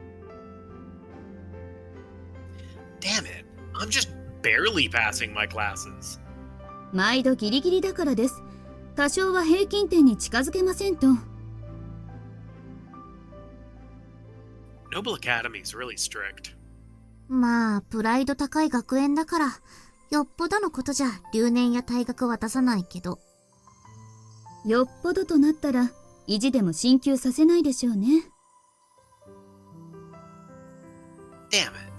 Damn it. I'm just barely passing my classes. 毎度ギリギリだからです。多少は平均点に近づけませんと。Noble Academy's really strict. まあ、プライド高い学園だから、よっぽどのことじゃ留年や退学渡さないけど。よっぽどとなったら、意地でも進級させないでしょうね。Damn it.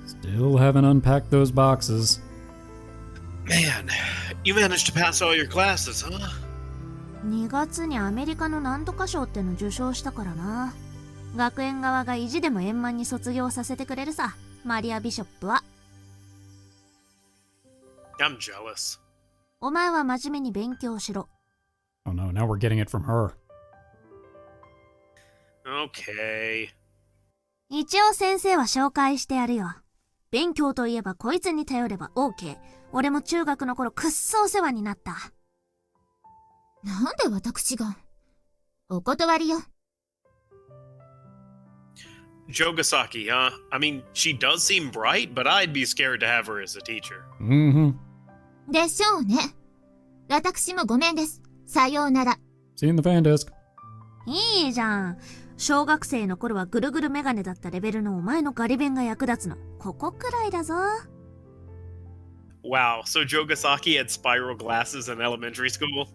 Still haven't unpacked those boxes. Man, you managed to pass all your classes, huh? 2月にアメリカのなんとか賞っての受賞したからな。学園側が意地でも円満に卒業させてくれるさ、マリア・ビショップは。I'm jealous. お前は真面目に勉強しろ。Oh no, now we're getting it from her. Okay. 一応先生は紹介してやるよ。勉強といえばこいつに頼れば OK。俺も中学の頃くっそお世話になった。なんで私が？お断りよ。Jogasaki, huh? I mean, she does seem bright, but I'd be scared to have her as a teacher. Mm-hmm. でしょうね。私もごめんです。さようなら。See you in the fan desk. いいじゃん。小学生の頃はぐるぐるメガネだったレベルのお前のガリ勉が役立つの。ここくらいだぞ。Wow, so Jogasaki had spiral glasses in elementary school?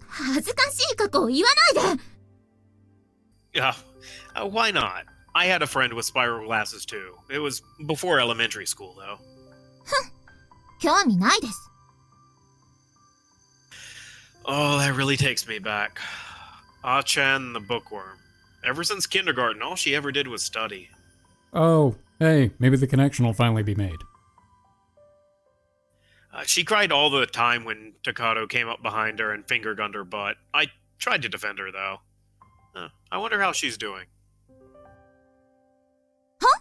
恥ずかしい過去を言わないで。Yeah, why not? I had a friend with spiral glasses too. It was before elementary school, though. 興味ないです。Oh, that really takes me back. Ah-chan the bookworm. Ever since kindergarten, all she ever did was study. Oh, hey, maybe the connection will finally be made. She cried all the time when Takato came up behind her and finger-gunned her butt. I tried to defend her, though. I wonder how she's doing. Huh?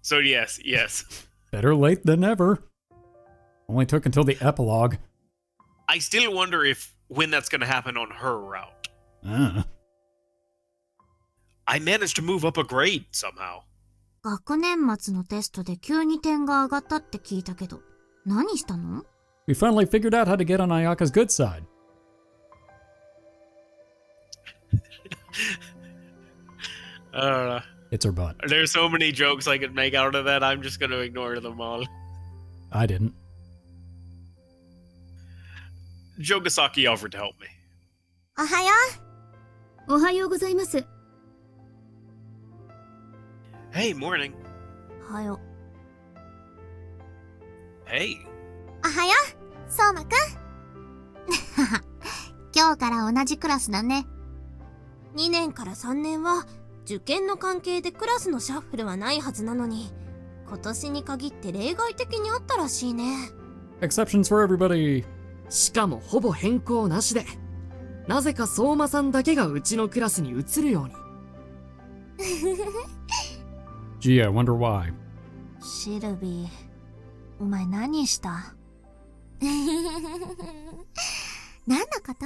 So yes. Better late than never. Only took until the epilogue. I still wonder when that's going to happen on her route. I managed to move up a grade somehow. 学年末のテストで急に点が上がったって聞いたけど、何したの？ We finally figured out how to get on Ayaka's good side. It's her butt. There's so many jokes I could make out of that, I'm just going to ignore them all. I didn't. Jogasaki offered to help me. おはよおはようございます。Hey, morning. う。おはよ Hey. う。おはよう、相馬くん。今日から同じクラスだね。2年から3年は受験の関係でクラスのシャッフルはないはずなのに、今年に限って例外的にあったらしいね。Exceptions for everybody. しかもほぼ変更なしで。なぜか相馬さんだけがうちのクラスに移るように。Gee, I wonder why. シルビー、お前何した？何のこと？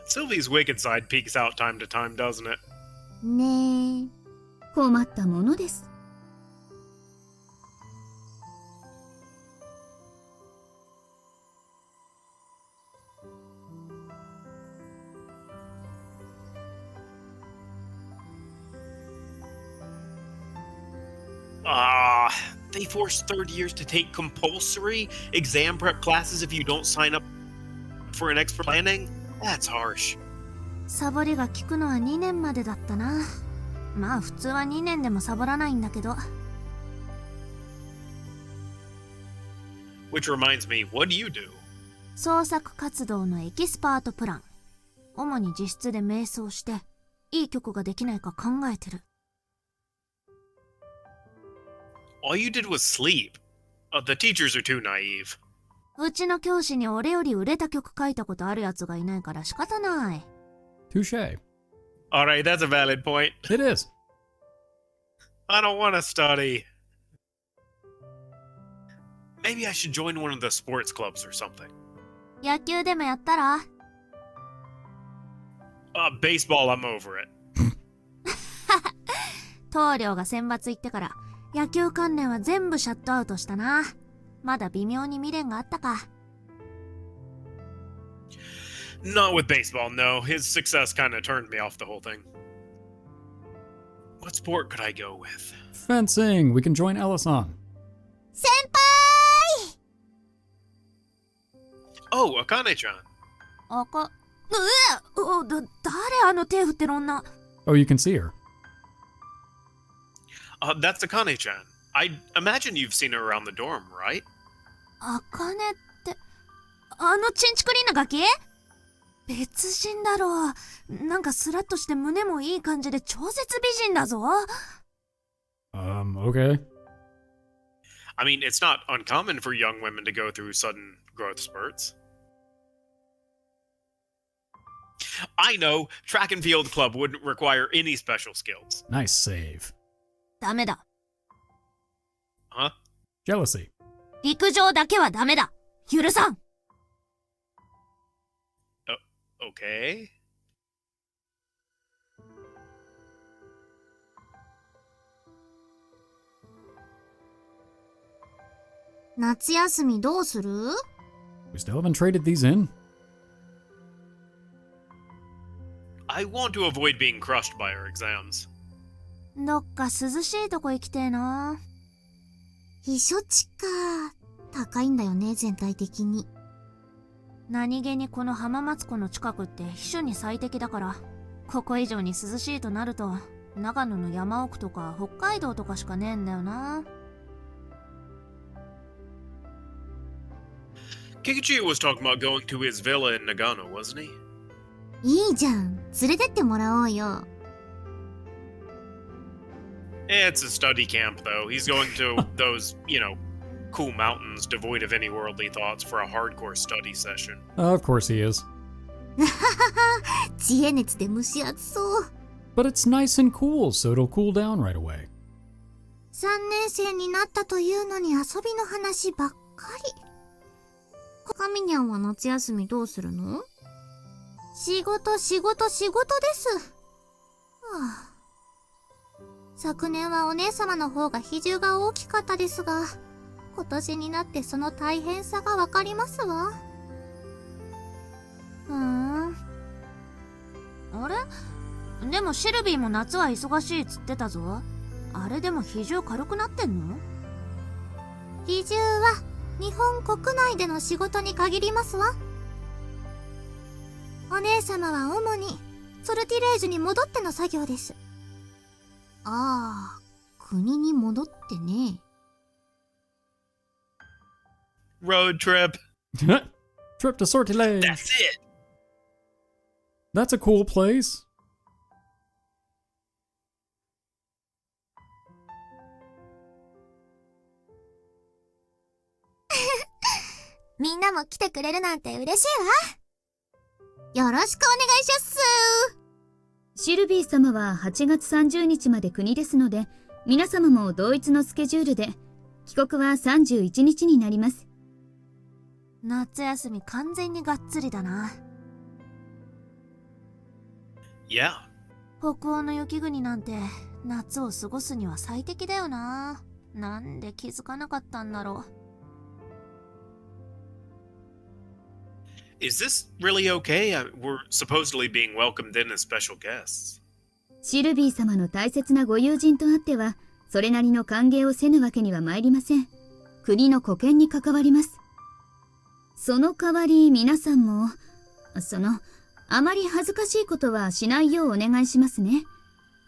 Sylvie's wicked side peeks out time to time, doesn't it? ねえ。困ったものです。They force third years to take compulsory exam prep classes if you don't sign up for an expert planning? That's harsh. サボりが効くのは2年までだったな。まあ普通は2年でもサボらないんだけど。Which reminds me, what do you do? 創作活動のエキスパートプラン。主に自室で瞑想して、いい曲ができないか考えてる。All you did was sleep. The teachers are too naive. うちの教師に俺より売れた曲書いたことあるやつがいないから仕方ない。Touche. Alright, that's a valid point. It is. I don't want to study. Maybe I should join one of the sports clubs or something. 野球でもやったら？ Baseball, I'm over it. 棟梁が選抜行ってから野球関連は全部シャットアウトしたな。まだ微妙に未練があったか。Not with baseball, no. His success kind of turned me off the whole thing. What sport could I go with? Fencing. We can join Ellison. 先輩！ Oh, Akane-chan. 誰あの手振ってる女。Oh, you can see her. That's Akane-chan. I imagine you've seen her around the dorm, right? あかねって、あのチンチクリンなガキ？別人だろう。なんかスラッとして胸もいい感じで超絶美人だぞ。Okay. I mean, it's not uncommon for young women to go through sudden growth spurts. I know, track and field club wouldn't require any special skills. Nice save. ダメだ。Huh? Jealousy. 陸上だけはダメだ。許さん。Okay. 夏休みどうする？ We still haven't traded these in. I want to avoid being crushed by our exams. どっか涼しいとこ行きてえな。避暑地か。高いんだよね、全体的に。何気にこの浜松湖の近くって避暑に最適だから、ここ以上に涼しいとなると、長野の山奥とか北海道とかしかねえんだよな。Kikuchi was talking about going to his villa in Nagano, wasn't he? いいじゃん。連れてってもらおうよ。It's a study camp, though. He's going to those, cool mountains devoid of any worldly thoughts for a hardcore study session. Of course he is. 知恵熱で蒸し暑そう。But it's nice and cool, so it'll cool down right away. 3年生になったというのに遊びの話ばっかり。神にゃんは夏休みどうするの？仕事です。はあ、昨年はお姉様の方が比重が大きかったですが、今年になってその大変さがわかりますわ。あれ？でもシルビーも夏は忙しいっつってたぞ。あれでも比重軽くなってんの？比重は日本国内での仕事に限りますわ。お姉様は主にソルティレージュに戻っての作業です。ああ、国に戻ってね。Road trip. Trip to Sortilege. That's it. That's a cool place. みんなも来てくれるなんて嬉しいわ。よろしくお願いします。シルビー様は8月30日まで国ですので、皆様も同一のスケジュールで、帰国は31日になります。夏休み完全にがっつりだな。Yeah. 北欧の雪国なんて夏を過ごすには最適だよな。なんで気づかなかったんだろう。Is this really okay? We're supposedly being welcomed in as special guests. シルビー様の大切なご友人とあっては、それなりの歓迎をせぬわけには参りません。国の保険に関わります。その代わり皆さんも、あまり恥ずかしいことはしないようお願いしますね。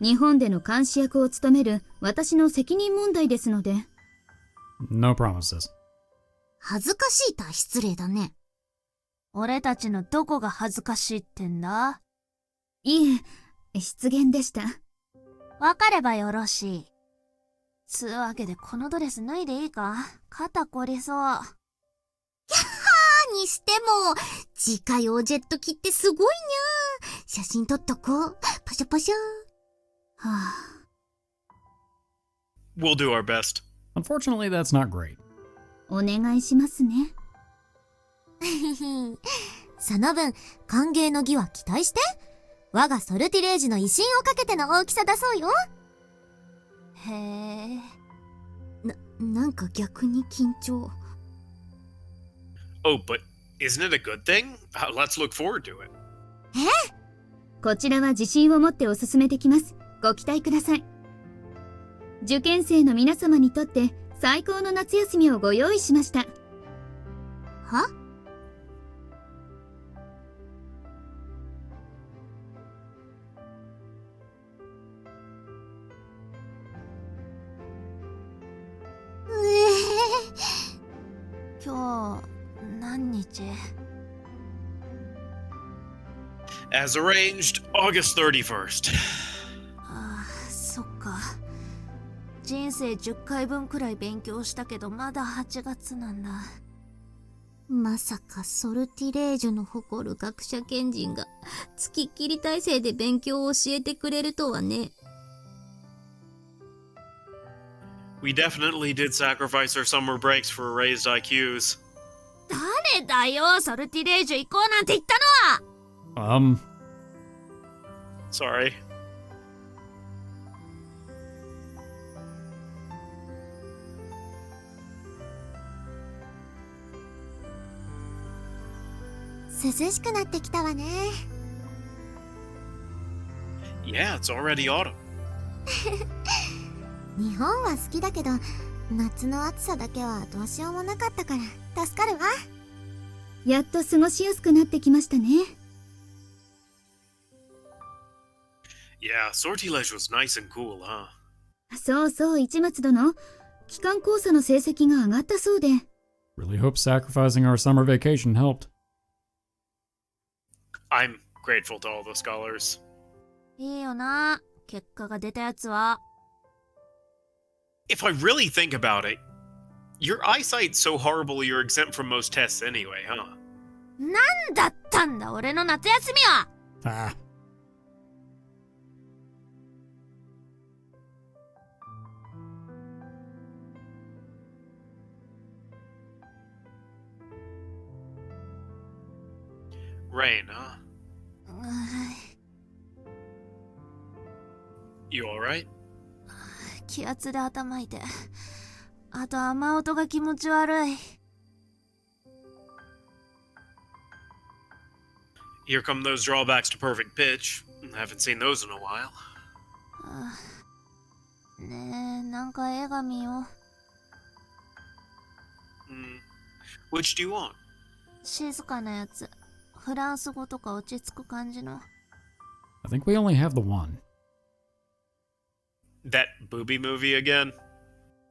日本での監視役を務める私の責任問題ですので。No promises. 恥ずかしいとは失礼だね。俺たちのどこが恥ずかしいってんだ？いえ、失言でした。わかればよろしい。つうわけでこのドレス脱いでいいか？肩こりそう。やっはーにしても、自家用ジェット機ってすごいにゃー。写真撮っとこう。パシャパシャ。はぁ。We'll do our best. Unfortunately, that's not great. お願いしますね。その分、歓迎の儀は期待して。我がソルティレージの威信をかけての大きさだそうよ。へえ。なんか逆に緊張。Oh, but isn't it a good thing? Let's look forward to it. こちらは自信を持ってお進めてきます。ご期待ください。受験生の皆様にとって最高の夏休みをご用意しました。は？今日何日？ As arranged, August 31st. ああ、そっか。人生10回分くらい勉強したけどまだ8月なんだ。まさかソルティレージュの誇る学者賢人が付きっきり体制で勉強を教えてくれるとはね。We definitely did sacrifice our summer breaks for raised IQs. 誰だよ、ソルティレージュ行こうなんて言ったのは。Sorry. 涼しくなってきたわね。Yeah, it's already autumn. 日本は好きだけど、夏の暑さだけはどうしようもなかったから助かるわ。やっと過ごしやすくなってきましたね。Yeah, Sortilege was nice and cool, huh? そうそう、市松殿。期間考査の成績が上がったそうで。Really hope sacrificing our summer vacation helped. I'm grateful to all the scholars. いいよな、結果が出たやつは。If I really think about it, your eyesight's so horrible you're exempt from most tests anyway, huh? なんだったんだ、俺の夏休みは。Ah. Rain, huh? You alright? 気圧で頭痛い。あと雨音が気持ち悪い。Here come those drawbacks to perfect pitch. Haven't seen those in a while. ねえ、なんか映画見よう。Which do you want? 静かなやつ。フランス語とか落ち着く感じの。I think we only have the one. That booby movie again?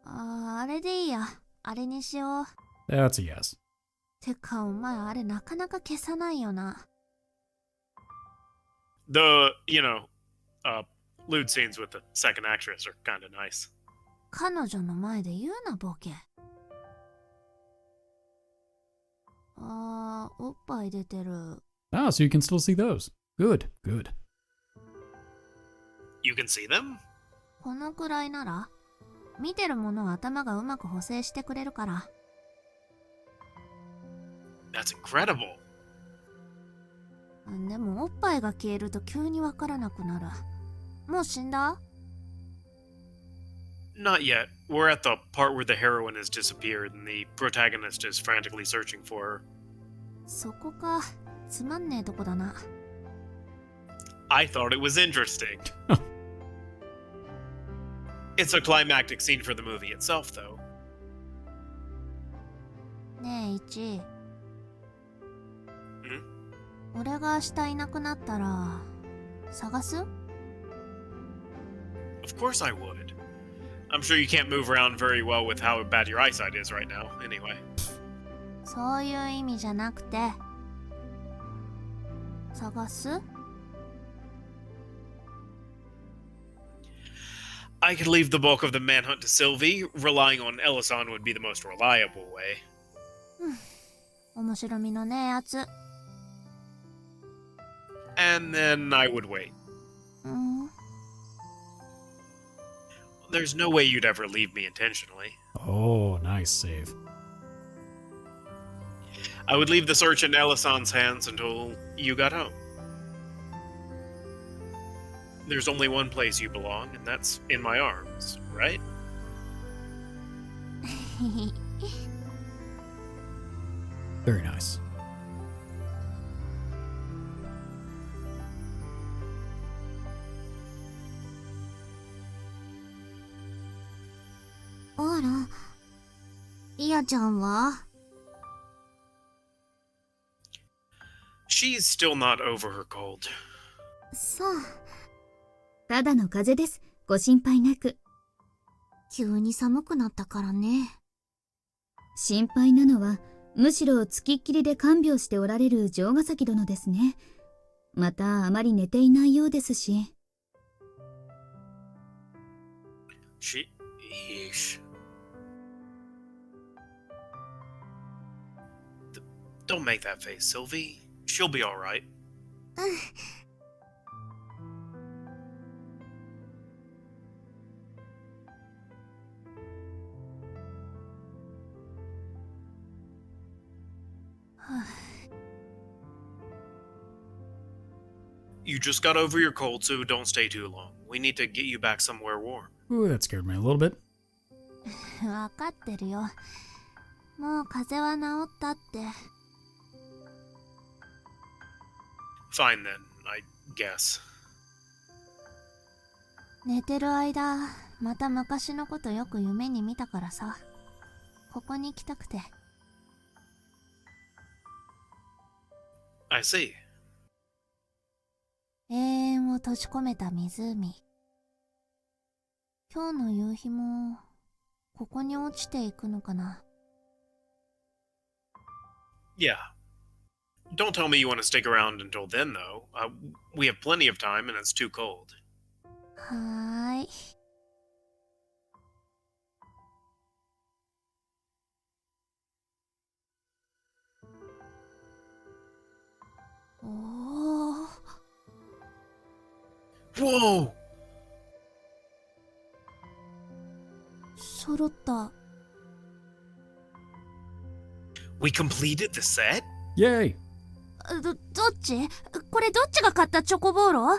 あれでいいや。あれにしよう。That's a yes. てかお前あれなかなか消さないよな。The, lewd scenes with the second actress are kinda nice. 彼女の前で言うなボケ。おっぱい出てる。Ah, so you can still see those. Good, good. You can see them? このくらいなら見てるものを頭がうまく補正してくれるから。That's incredible. でもおっぱいが消えると急にわからなくなる。もう死んだ？ Not yet. We're at the part where the heroine has disappeared and the protagonist is frantically searching for her. そこか。つまんねえとこだな。I thought it was interesting. It's a climactic scene for the movie itself, though. ねえ、イチ。俺が明日いなくなったら探す？ Of course I would. I'm sure you can't move around very well with how bad your eyesight is right now, anyway. そういう意味じゃなくて。探す？ I could leave the bulk of the manhunt to Sylvie. Relying on Ellison would be the most reliable way. 面白みのねえやつ。and then I would wait. うん。 There's no way you'd ever leave me intentionally. Oh, nice save. I would leave the search in Elisan's hands until you got home. There's only one place you belong, and that's in my arms, right? Very nice. Ouro, Ria ちゃんは She's still not over her cold. さあ、ただの風邪です。ご心配なく。急に寒くなったからね。心配なのは、むしろつきっきりで看病しておられる城ヶ崎殿ですね。またあまり寝ていないようですし。Sheesh. Don't make that face, Sylvie. She'll be alright. はあ You just got over your cold, so don't stay too long. We need to get you back somewhere warm. Ooh, that scared me a little bit. わかってるよ。もう風邪は治ったって。 Fine then, I guess. 寝てる間、また昔のことよく夢に見たからさ。ここに行きたくて。 I see. 永遠を閉じ込めた湖。今日の夕日も、ここに落ちていくのかな。 Yeah. Don't tell me you want to stick around until then, though. We have plenty of time and it's too cold. はーい。おー。 Whoa! 揃った。 We completed the set? Yay! どっち？これどっちが買ったチョコボーロ？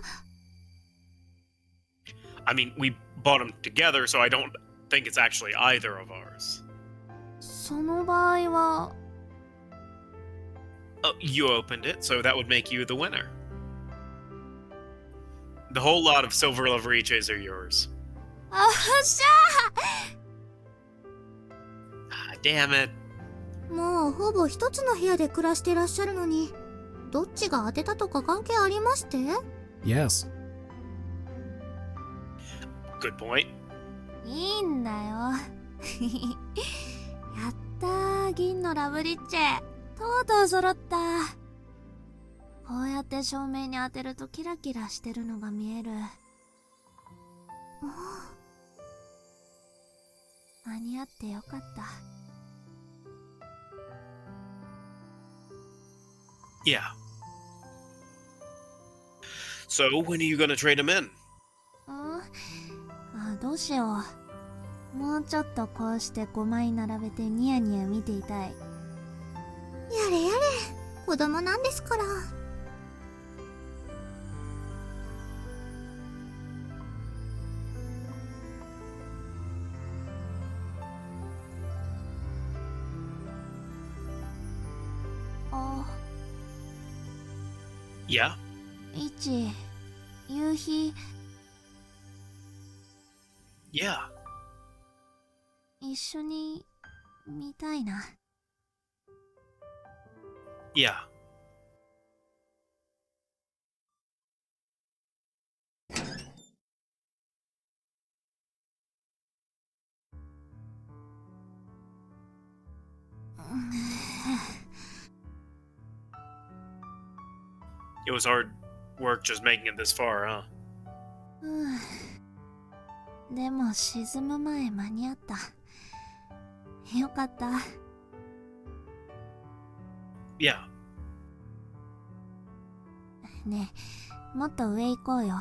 I mean, we bought them together, so I don't think it's actually either of ours. その場合は、 You opened it, so that would make you the winner. The whole lot of silver Loveriches are yours. あっしゃ Ah, damn it. ー！もうほぼ一つの部屋で暮らしてらっしゃるのに、どっちが当てたとか関係ありまして？ Yes. Good point. いいんだよ。やったー、銀のラブリッチェ。とうとう揃った。こうやって照明に当てるとキラキラしてるのが見える。間に合ってよかった。 Yeah. So, when are you gonna trade them in? どうしよう。もうちょっとこうして5枚並べてニヤニヤ見ていたい。やれやれ、子供なんですから。Yeah? 1、夕日、 Yeah. 一緒に見たいな。 Yeah. It was hard work just making it this far, huh? でも沈む前間に合った。よかった。 Yeah. ねえ、もっと上行こうよ。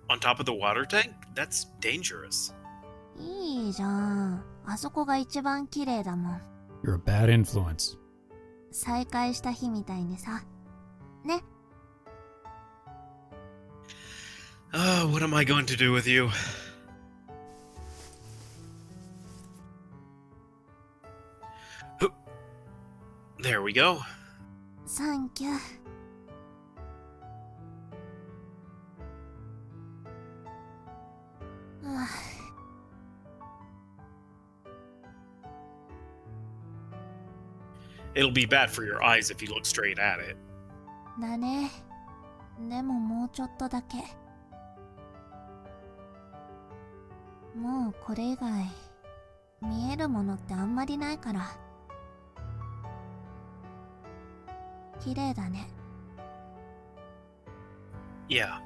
On top of the water tank? That's dangerous. いいじゃん。あそこが一番綺麗だもん。 You're a bad influence. 再会した日みたいにさ。ね。What am I going to do with you? There we go. サンキュー。はあ、It'll be bad for your eyes if you look straight at it. だね。でももうちょっとだけ。もうこれ以外見えるものってあんまりないから。綺麗だね。Yeah.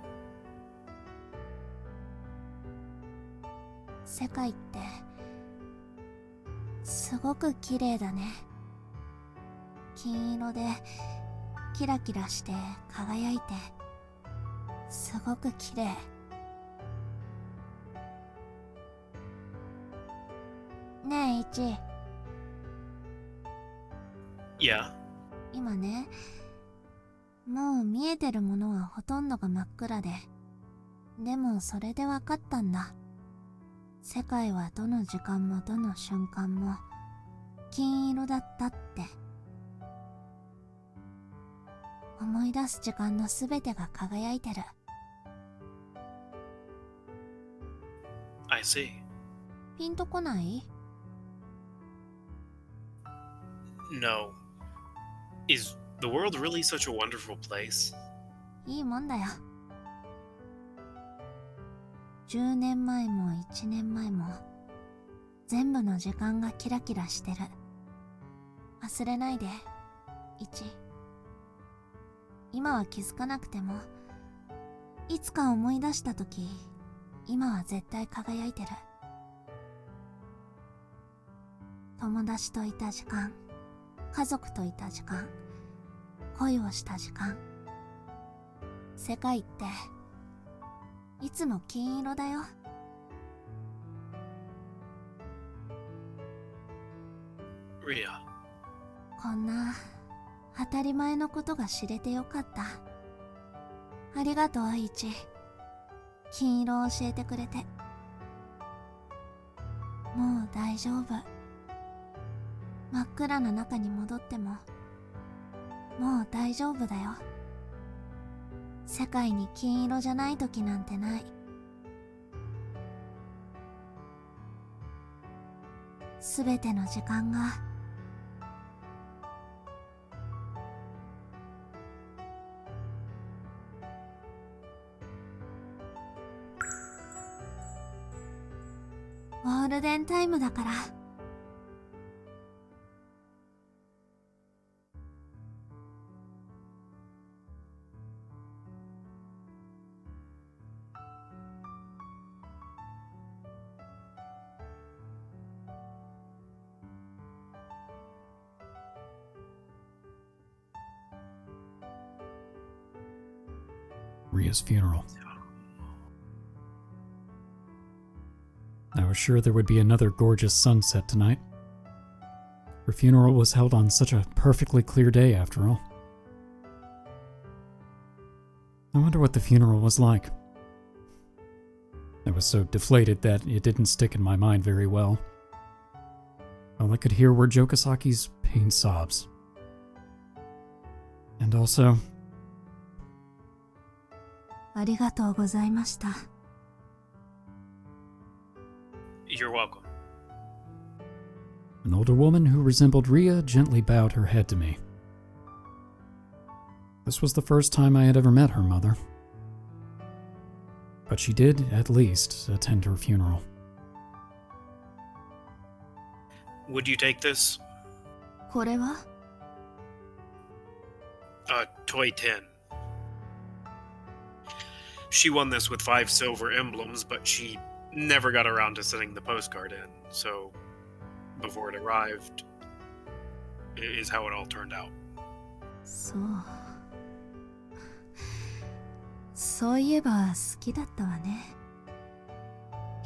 世界ってすごく綺麗だね。金色でキラキラして輝いてすごく綺麗。ねえイチ、 Yeah. 今ね、もう見えてるものはほとんどが真っ暗で、でもそれで分かったんだ。世界はどの時間もどの瞬間も金色だったって。思い出す時間のすべてが輝いてる。 I see. ピンとこない？ No. Is the world really such a wonderful place? いいもんだよ。10年前も1年前も全部の時間がキラキラしてる。忘れないで、イチ。今は気づかなくても、いつか思い出したとき、今は絶対輝いてる。友達といた時間、家族といた時間、恋をした時間。世界っていつも金色だよ。Ria. こんな当たり前のことが知れてよかった。ありがとうイチ。金色を教えてくれて。もう大丈夫。真っ暗な中に戻ってももう大丈夫だよ。世界に金色じゃない時なんてない。すべての時間がゴールデンタイムだから。Ria's funeral. I was sure there would be another gorgeous sunset tonight. Her funeral was held on such a perfectly clear day, after all. I wonder what the funeral was like. I was so deflated that it didn't stick in my mind very well. All I could hear were Jokasaki's pained sobs. And also, ありがとうございました。 You're welcome. an older woman who resembled Ria gently bowed her head to me. This was the first time I had ever met her mother. But she did, at least, attend her funeral. Would you take this? これは A toy tin. She won this with 5 silver emblems, but she never got around to sending the postcard in, so before it arrived is how it all turned out. そう。そういえば好きだったわね。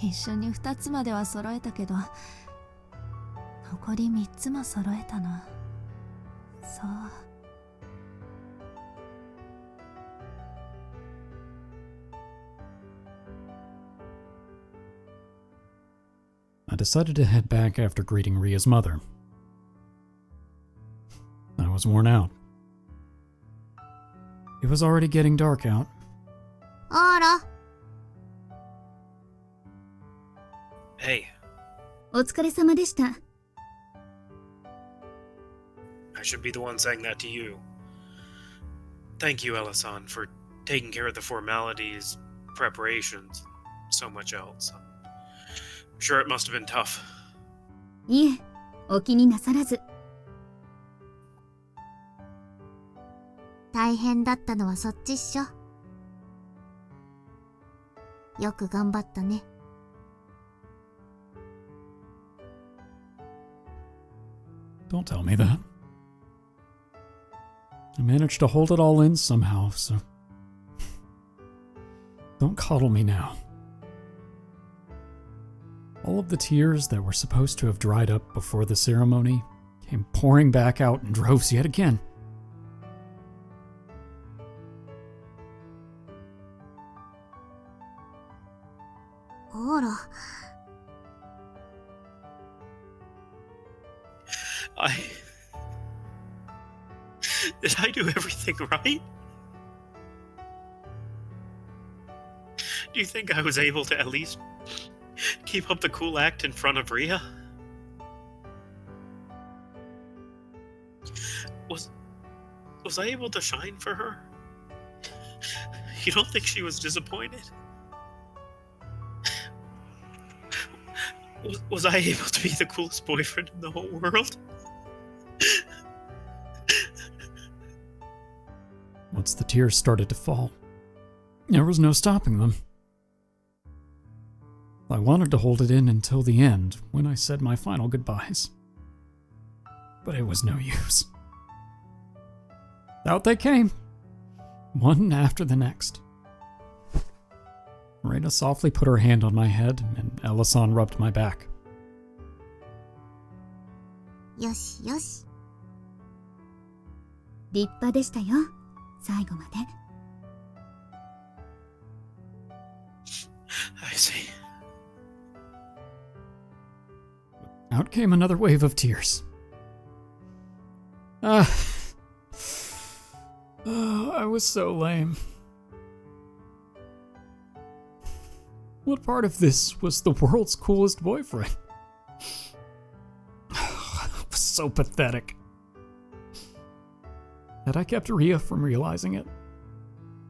一緒に2つまでは揃えたけど、残り3つも揃えたの。そう。I decided to head back after greeting Ria's mother. I was worn out. It was already getting dark out. あら。 Hey, お疲れ様でした。 I should be the one saying that to you. Thank you, Ella-san, for taking care of the formalities, preparations, so much else. I'm sure it must have been tough. いえ、お気になさらず。大変だったのはそっちっしょ。よく頑張ったね。Don't tell me that. I managed to hold it all in somehow, so... Don't coddle me now. All of the tears that were supposed to have dried up before the ceremony came pouring back out in droves yet again. Ouro. Did I do everything right? Do you think I was able to at least keep up the cool act in front of Ria? Was I able to shine for her? You don't think she was disappointed? Was I able to be the coolest boyfriend in the whole world? Once the tears started to fall, there was no stopping them. I wanted to hold it in until the end, when I said my final goodbyes. But it was no use. Out they came, one after the next. Reina softly put her hand on my head, and Ella-san rubbed my back. よしよし。立派でしたよ、最後まで。I see. Out came another wave of tears. I was so lame. What part of this was the world's coolest boyfriend? It was so pathetic. Had I kept Ria from realizing it?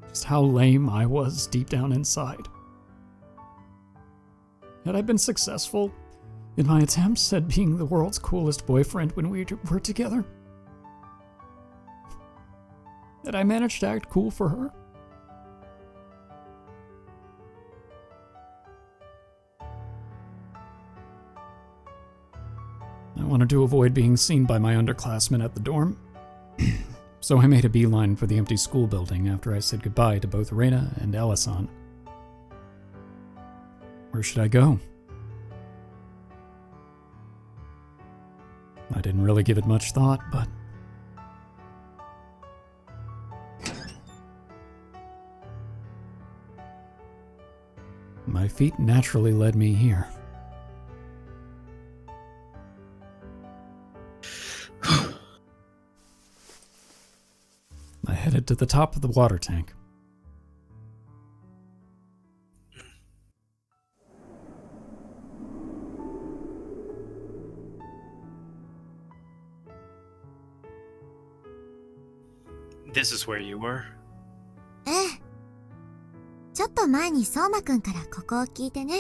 Just how lame I was deep down inside. Had I been successful in my attempts at being the world's coolest boyfriend when we were together? Had I managed to act cool for her? I wanted to avoid being seen by my underclassmen at the dorm, so I made a beeline for the empty school building after I said goodbye to both Reina and Ella-san. Where should I go? I didn't really give it much thought, but... my feet naturally led me here. I headed to the top of the water tank. This is where you were. ええ。ちょっと前に相馬くんからここを聞いてね。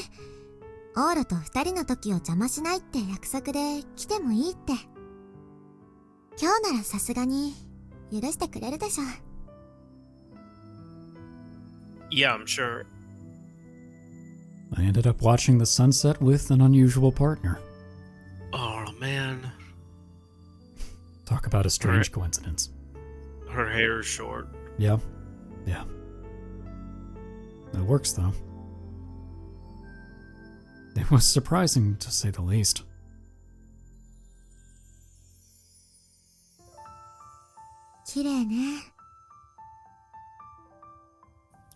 オールと2人の時を邪魔しないって約束で来てもいいって。今日ならさすがに許してくれるでしょ。Yeah, I'm sure. I ended up watching the sunset with an unusual partner. Oh, man. Talk about a strange coincidence. her hair is short. Yeah. It works, though. It was surprising, to say the least.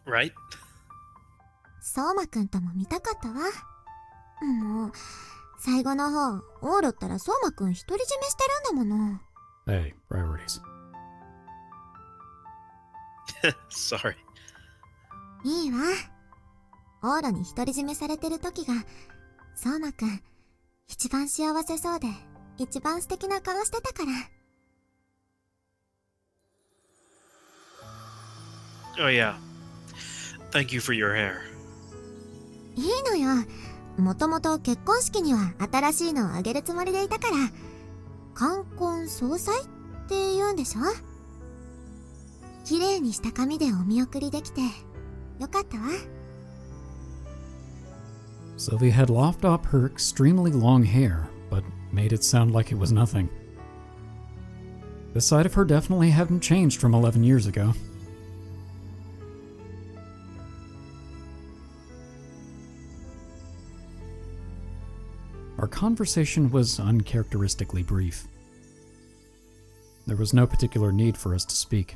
Right? 相馬くんとも見たかったわ。もう、最後の方、オーロったら相馬くん独り占めしてるんだもの。Hey, priorities. Sorry. いいわ。オーロに独り占めされてる時が、相馬くん、一番幸せそうで、一番素敵な顔してたから。Oh yeah. Thank you for your hair. いいのよ。もともと結婚式には新しいのをあげるつもりでいたから、冠婚葬祭って言うんでしょ？綺麗にした髪でお見送りできて、よかったわ。Sylvie had lopped up her extremely long hair, but made it sound like it was nothing. The side of her definitely hadn't changed from 11 years ago. Our conversation was uncharacteristically brief. There was no particular need for us to speak.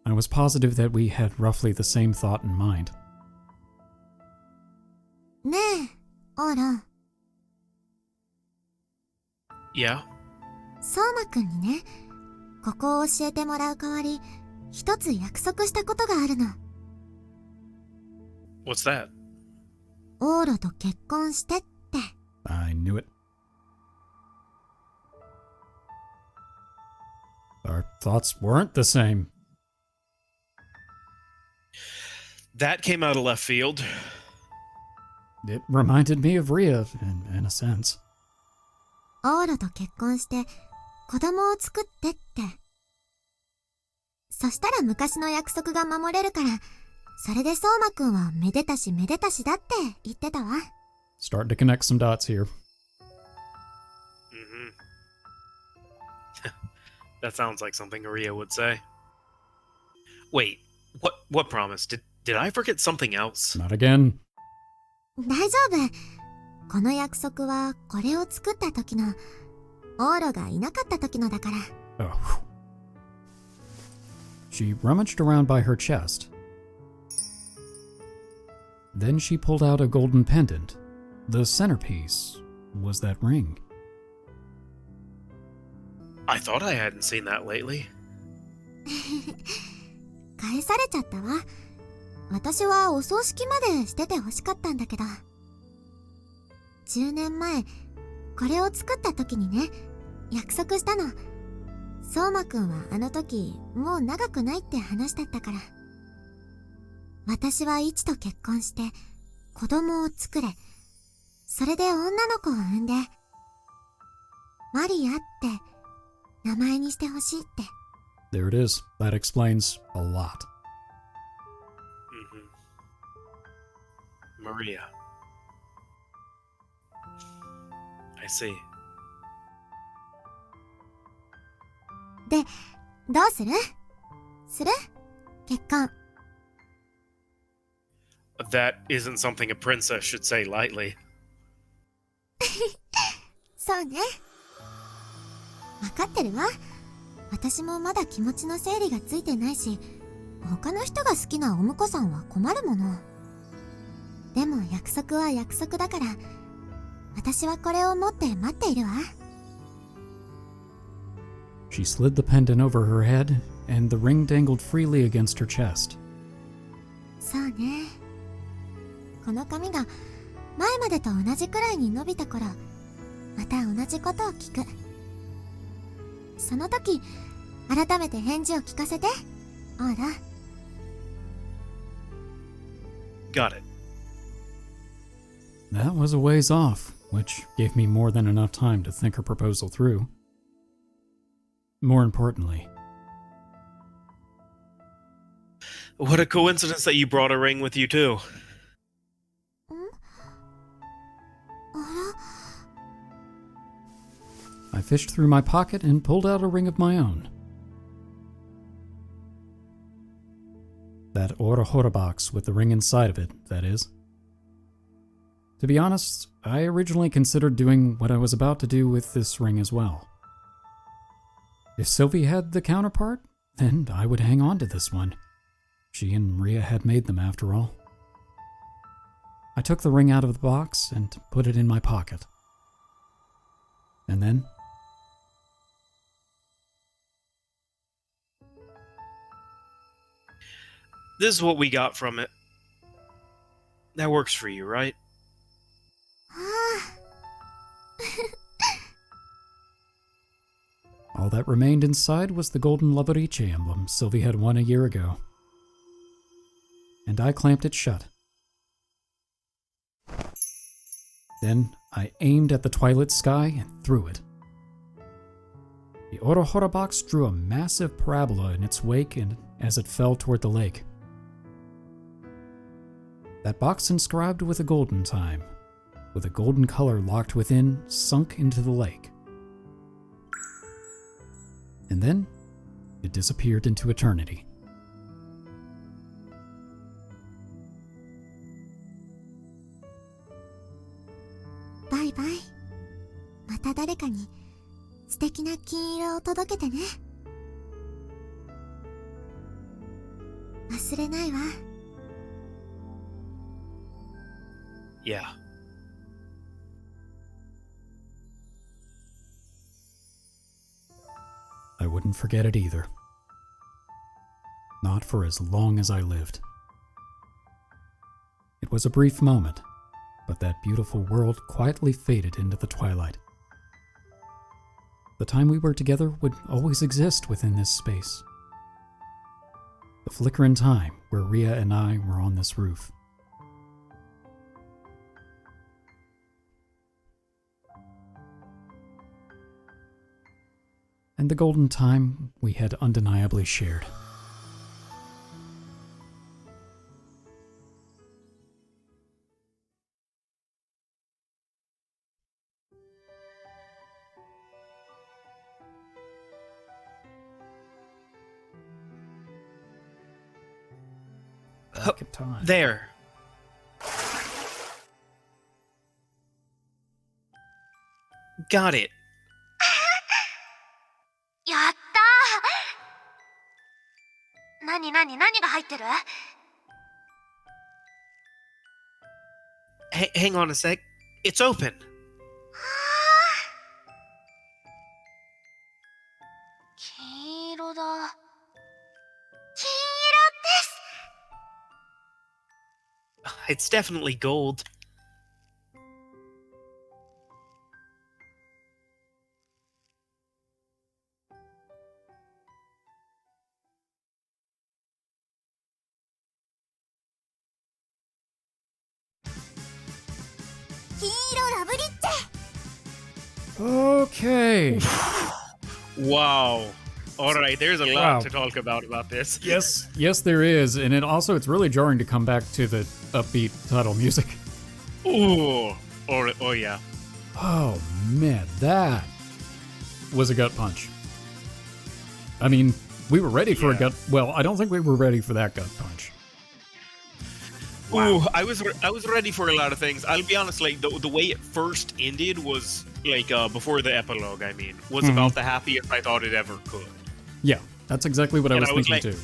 I was positive that we had roughly the same thought in mind. ねえ、オーロ。Yeah? 相馬くんにね、ここを教えてもらう代わり、一つ約束したことがあるの。What's that? オーロと結婚してって。I knew it. Our thoughts weren't the same. That came out of left field. It reminded me of Ria, in a sense. オーロと結婚して子供を作ってって。そしたら昔の約束が守れるから、それで相馬くんはめでたしめでたしだって言ってたわ。Starting to connect some dots here. Mm-hmm. That sounds like something Ria would say. Wait, what promise? Did I forget something else? Not again. 大丈夫。この約束はこれを作った時の、オーロがいなかった時のだから。Oh. She rummaged around by her chest. Then she pulled out a golden pendant. The centerpiece was that ring. I thought I hadn't seen that lately. 返されちゃったわ。私はお葬式までしてて欲しかったんだけど。10年前、これを作った時にね、約束したの。相馬くんはあの時、もう長くないって話だったから。私はイチと結婚して、子供を作れ。それで女の子を産んで、マリアって名前にしてほしいって。There it is. That explains a lot. Mm-hmm. Maria. I see. で、どうする？結婚。That isn't something a princess should say lightly. そうね。わかってるわ。私もまだ気持ちの整理がついてないし、他の人が好きなお婿さんは困るもの。でも約束は約束だから、私はこれを持って待っているわ。She slid the pendant over her head, and the ring dangled freely against her chest. そうね。この髪が前までと同じくらいに伸びた頃、また同じことを聞く。その時、改めて返事を聞かせて、オーラ。Got it. That was a ways off, which gave me more than enough time to think her proposal through. More importantly, What a coincidence that you brought a ring with you too. あら、 I fished through my pocket and pulled out a ring of my own. That Ouro box with the ring inside of it, that is. To be honest, I originally considered doing what I was about to do with this ring as well. If Sylvie had the counterpart, then I would hang on to this one. She and Ria had made them after all. I took the ring out of the box and put it in my pocket. And then... This is what we got from it. That works for you, right? all that remained inside was the golden Loveriche emblem Sylvie had won a year ago. And I clamped it shut. Then I aimed at the twilight sky and threw it. The Ouro box drew a massive parabola in its wake and as it fell toward the lake. That box inscribed with a golden time, with a golden color locked within, sunk into the lake. And then it disappeared into eternity. Bye bye. また誰かに素敵な金色を届けてね。忘れないわ。Yeah. I wouldn't forget it either. Not for as long as I lived. It was a brief moment, but that beautiful world quietly faded into the twilight. The time we were together would always exist within this space. The flicker in time where Ria and I were on this roof. And the golden time we had undeniably shared. Back in time. There. Got it. やったー。何が入ってる？ Hang on a sec. It's open. 金色だ。金色です。 It's definitely gold. Okay. Wow. All right, there's a lot Wow. to talk about this. Yes, there is, and it's really jarring to come back to the upbeat title music. Ooh. Oh yeah. Oh man, that was a gut punch. I mean, we were ready for a gut. Well, I don't think we were ready for that gut punch. Ooh, I was ready for a lot of things. I'll be honest, like the way it first ended was like before the epilogue. I mean, was about the happiest I thought it ever could. Yeah, that's exactly what I was thinking like, too.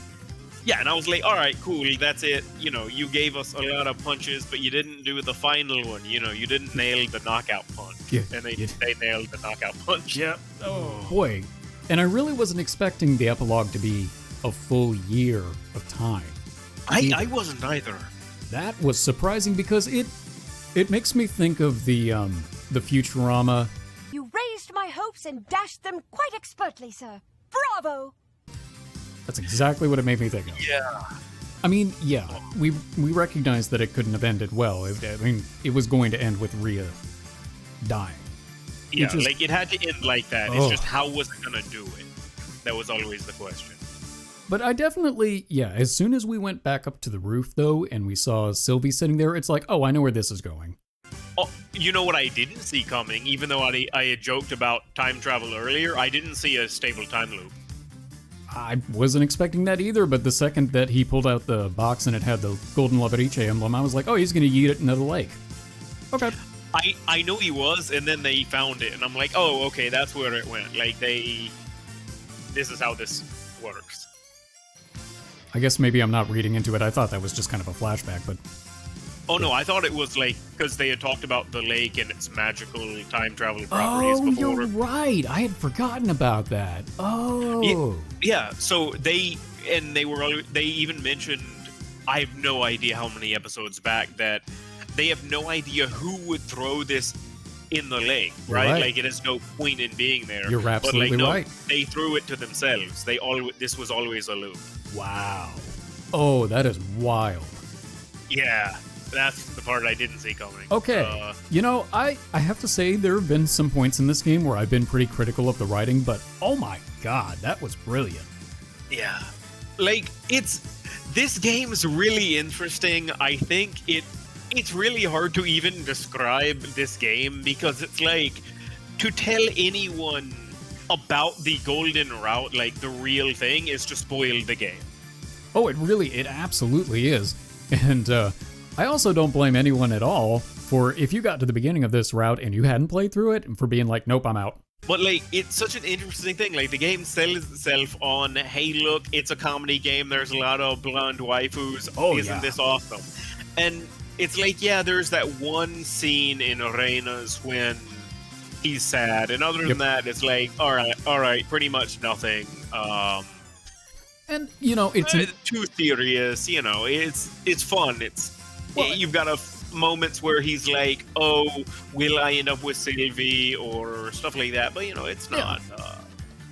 Yeah, and I was like, all right, cool, that's it. You know, you gave us a lot of punches, but you didn't do the final one. You know, you didn't nail the knockout punch. Yeah, and they nailed the knockout punch. Yeah. Oh boy, and I really wasn't expecting the epilogue to be a full year of time. I wasn't either. That was surprising because it makes me think of the Futurama. You raised my hopes and dashed them quite expertly, sir. Bravo! That's exactly what it made me think of. Yeah. I mean, yeah, we recognized that it couldn't have ended well. It was going to end with Ria dying. Yeah, Just, like it had to end like that. It's just how was it gonna do it? That was always the question. But I definitely, as soon as we went back up to the roof, though, and we saw Sylvie sitting there, it's like, oh, I know where this is going. Oh, you know what I didn't see coming? Even though I had joked about time travel earlier, I didn't see a stable time loop. I wasn't expecting that either, but the second that he pulled out the box and it had the golden Loveriche emblem, I was like, oh, he's going to yeet it into the lake. Okay. I know he was, and then they found it, and I'm like, oh, okay, that's where it went. Like, this is how this works. I guess maybe I'm not reading into it. I thought that was just kind of a flashback, but... Oh, no, I thought it was, like, because they had talked about the lake and its magical time travel properties before. Oh, you're right. I had forgotten about that. Oh. Yeah, so they even mentioned, I have no idea how many episodes back, that they have no idea who would throw this in the lake, right? Like, it has no point in being there. You're absolutely right. They threw it to themselves. This was always a loop. Wow. Oh, that is wild. Yeah. That's the part I didn't see coming. Okay. I have to say there have been some points in this game where I've been pretty critical of the writing, but oh my god, that was brilliant. Yeah. Like, this game's really interesting. I think it's really hard to even describe this game because it's like, to tell anyone about the golden route, like the real thing, is to spoil the game. Oh, it absolutely is. And, I also don't blame anyone at all for if you got to the beginning of this route and you hadn't played through it and for being like, nope, I'm out. But, like, it's such an interesting thing. Like, the game sells itself on, hey, look, it's a comedy game. There's a lot of blonde waifus. Oh, Isn't this awesome? And it's like, yeah, there's that one scene in Arenas when he's sad. And other than that, it's like, all right, pretty much nothing. And, it's... too serious, it's fun. You've got moments where he's like, oh, will I end up with Sylvie or stuff like that, but it's not.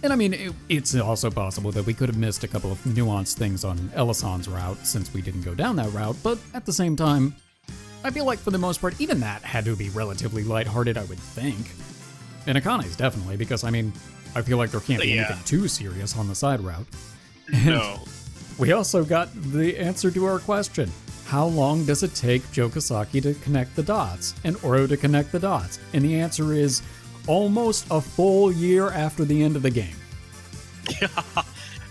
And I mean, it's also possible that we could have missed a couple of nuanced things on Elison's route since we didn't go down that route, but at the same time, I feel like for the most part, even that had to be relatively lighthearted, I would think. And Akane's definitely, because I mean, I feel like there can't be anything too serious on the side route. And no. We also got the answer to our question. How long does it take Jokosaki to connect the dots and Ouro to connect the dots? And the answer is almost a full year after the end of the game.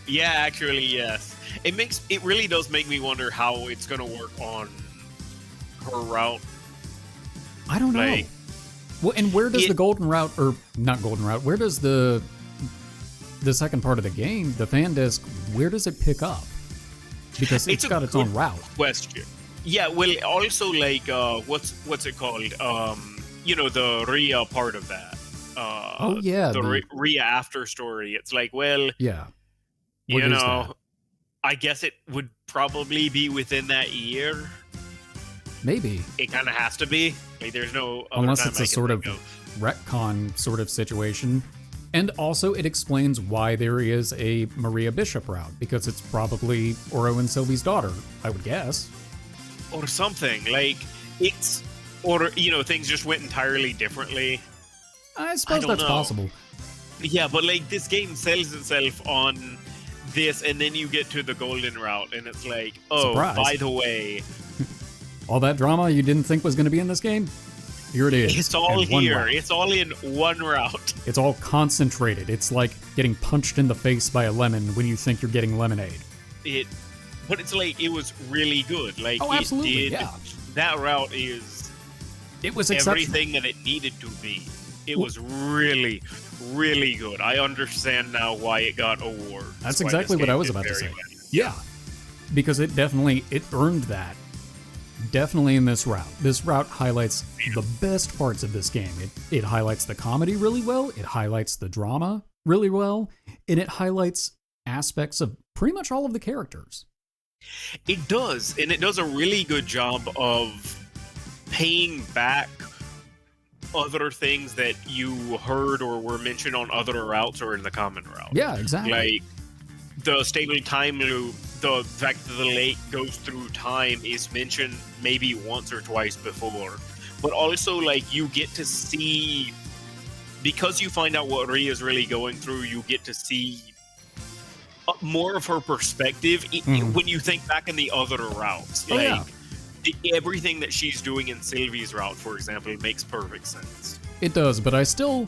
Yeah, actually, yes. It really does make me wonder how it's going to work on her route. I don't know. Well, and where does the golden route, or not golden route, where does the second part of the game, the fan disc, where does it pick up? Because it's got its own route. Question. Yeah, well, also, like, what's it called? The Ria part of that. The Ria after story. It's like, well, yeah. I guess it would probably be within that year. Maybe. It kind of has to be. Like, there's no other unless time it's a sort of retcon sort of situation. And also, it explains why there is a Maria Bishop route, because it's probably Ouro and Sylvie's daughter, I would guess. Or something. Like, things just went entirely differently. I suppose that's possible. Yeah, but, like, this game sells itself on this, and then you get to the golden route, and it's like, oh, surprise. By the way... all that drama you didn't think was going to be in this game? Here it is. It's all here. It's all in one route. It's all concentrated. It's like getting punched in the face by a lemon when you think you're getting lemonade. But it's like, it was really good. Like, absolutely, yeah. That route is... It was everything that it needed to be. It was really, really good. I understand now why it got awards. That's exactly what I was about to say. Yeah. Because it earned that. Definitely in this route. This route highlights the best parts of this game. It highlights the comedy really well, it highlights the drama really well, and it highlights aspects of pretty much all of the characters. It does, and it does a really good job of paying back other things that you heard or were mentioned on other routes or in the common route. Yeah, exactly. Like, the stable time loop, the fact that the lake goes through time is mentioned maybe once or twice before. But also, like, you get to see, because you find out what Ria is really going through, you get to see more of her perspective when you think back in the other routes. Everything that she's doing in Sylvie's route, for example, makes perfect sense. It does, but I still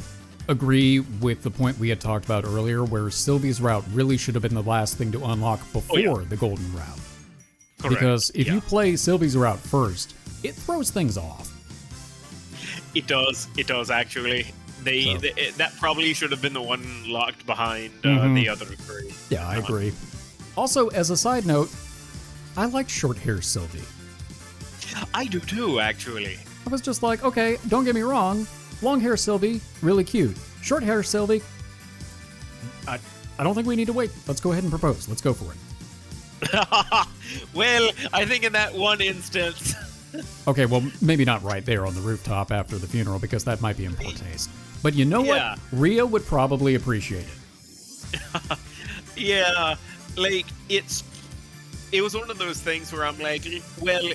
agree with the point we had talked about earlier, where Sylvie's route really should have been the last thing to unlock before the golden route. Correct. Because if you play Sylvie's route first, it throws things off. It does actually. That probably should have been the one locked behind the other three. Yeah, I agree. Also, as a side note, I like short hair Sylvie. I do too, actually. I was just like, okay, don't get me wrong, long hair Sylvie, really cute. Short hair Sylvie, I don't think we need to wait. Let's go ahead and propose. Let's go for it. Well, I think in that one instance... Okay, well, maybe not right there on the rooftop after the funeral, because that might be in poor taste. But you know what? Ria would probably appreciate it. Yeah, like, it was one of those things where I'm like, well,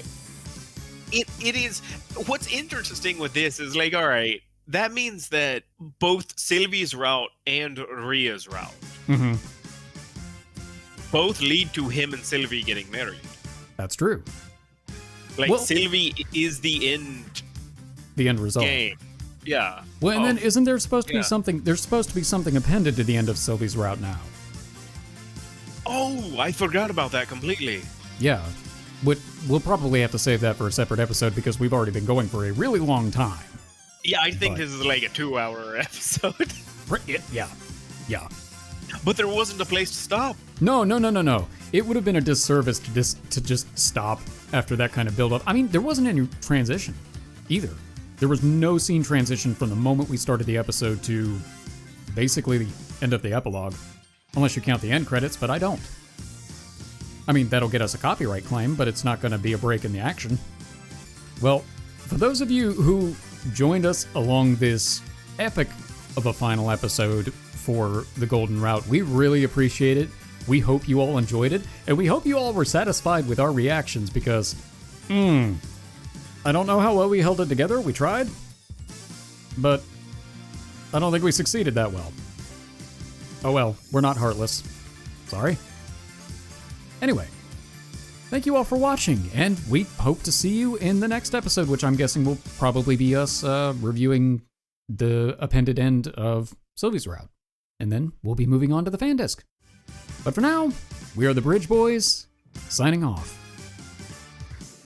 it is... What's interesting with this is, like, all right, that means that both Sylvie's route and Ria's route both lead to him and Sylvie getting married. That's true. Like, well, Sylvie is the end result. game. Yeah. Well, and then isn't there supposed to be something... There's supposed to be something appended to the end of Sylvie's route now. Oh, I forgot about that completely. Yeah. We'll probably have to save that for a separate episode because we've already been going for a really long time. Yeah, I think this is like a 2-hour episode. Yeah. But there wasn't a place to stop. No. It would have been a disservice to just stop after that kind of build-up. I mean, there wasn't any transition either. There was no scene transition from the moment we started the episode to basically the end of the epilogue. Unless you count the end credits, but I don't. I mean, that'll get us a copyright claim, but it's not going to be a break in the action. Well, for those of you who joined us along this epic of a final episode for the Golden Route, we really appreciate it. We hope you all enjoyed it, and we hope you all were satisfied with our reactions because, I don't know how well we held it together. We tried, but I don't think we succeeded that well. Oh well, we're not heartless. Sorry. Anyway, thank you all for watching, and we hope to see you in the next episode, which I'm guessing will probably be us reviewing the appended end of Sylvie's route. And then we'll be moving on to the fan disc. But for now, we are the Bridge Boys, signing off.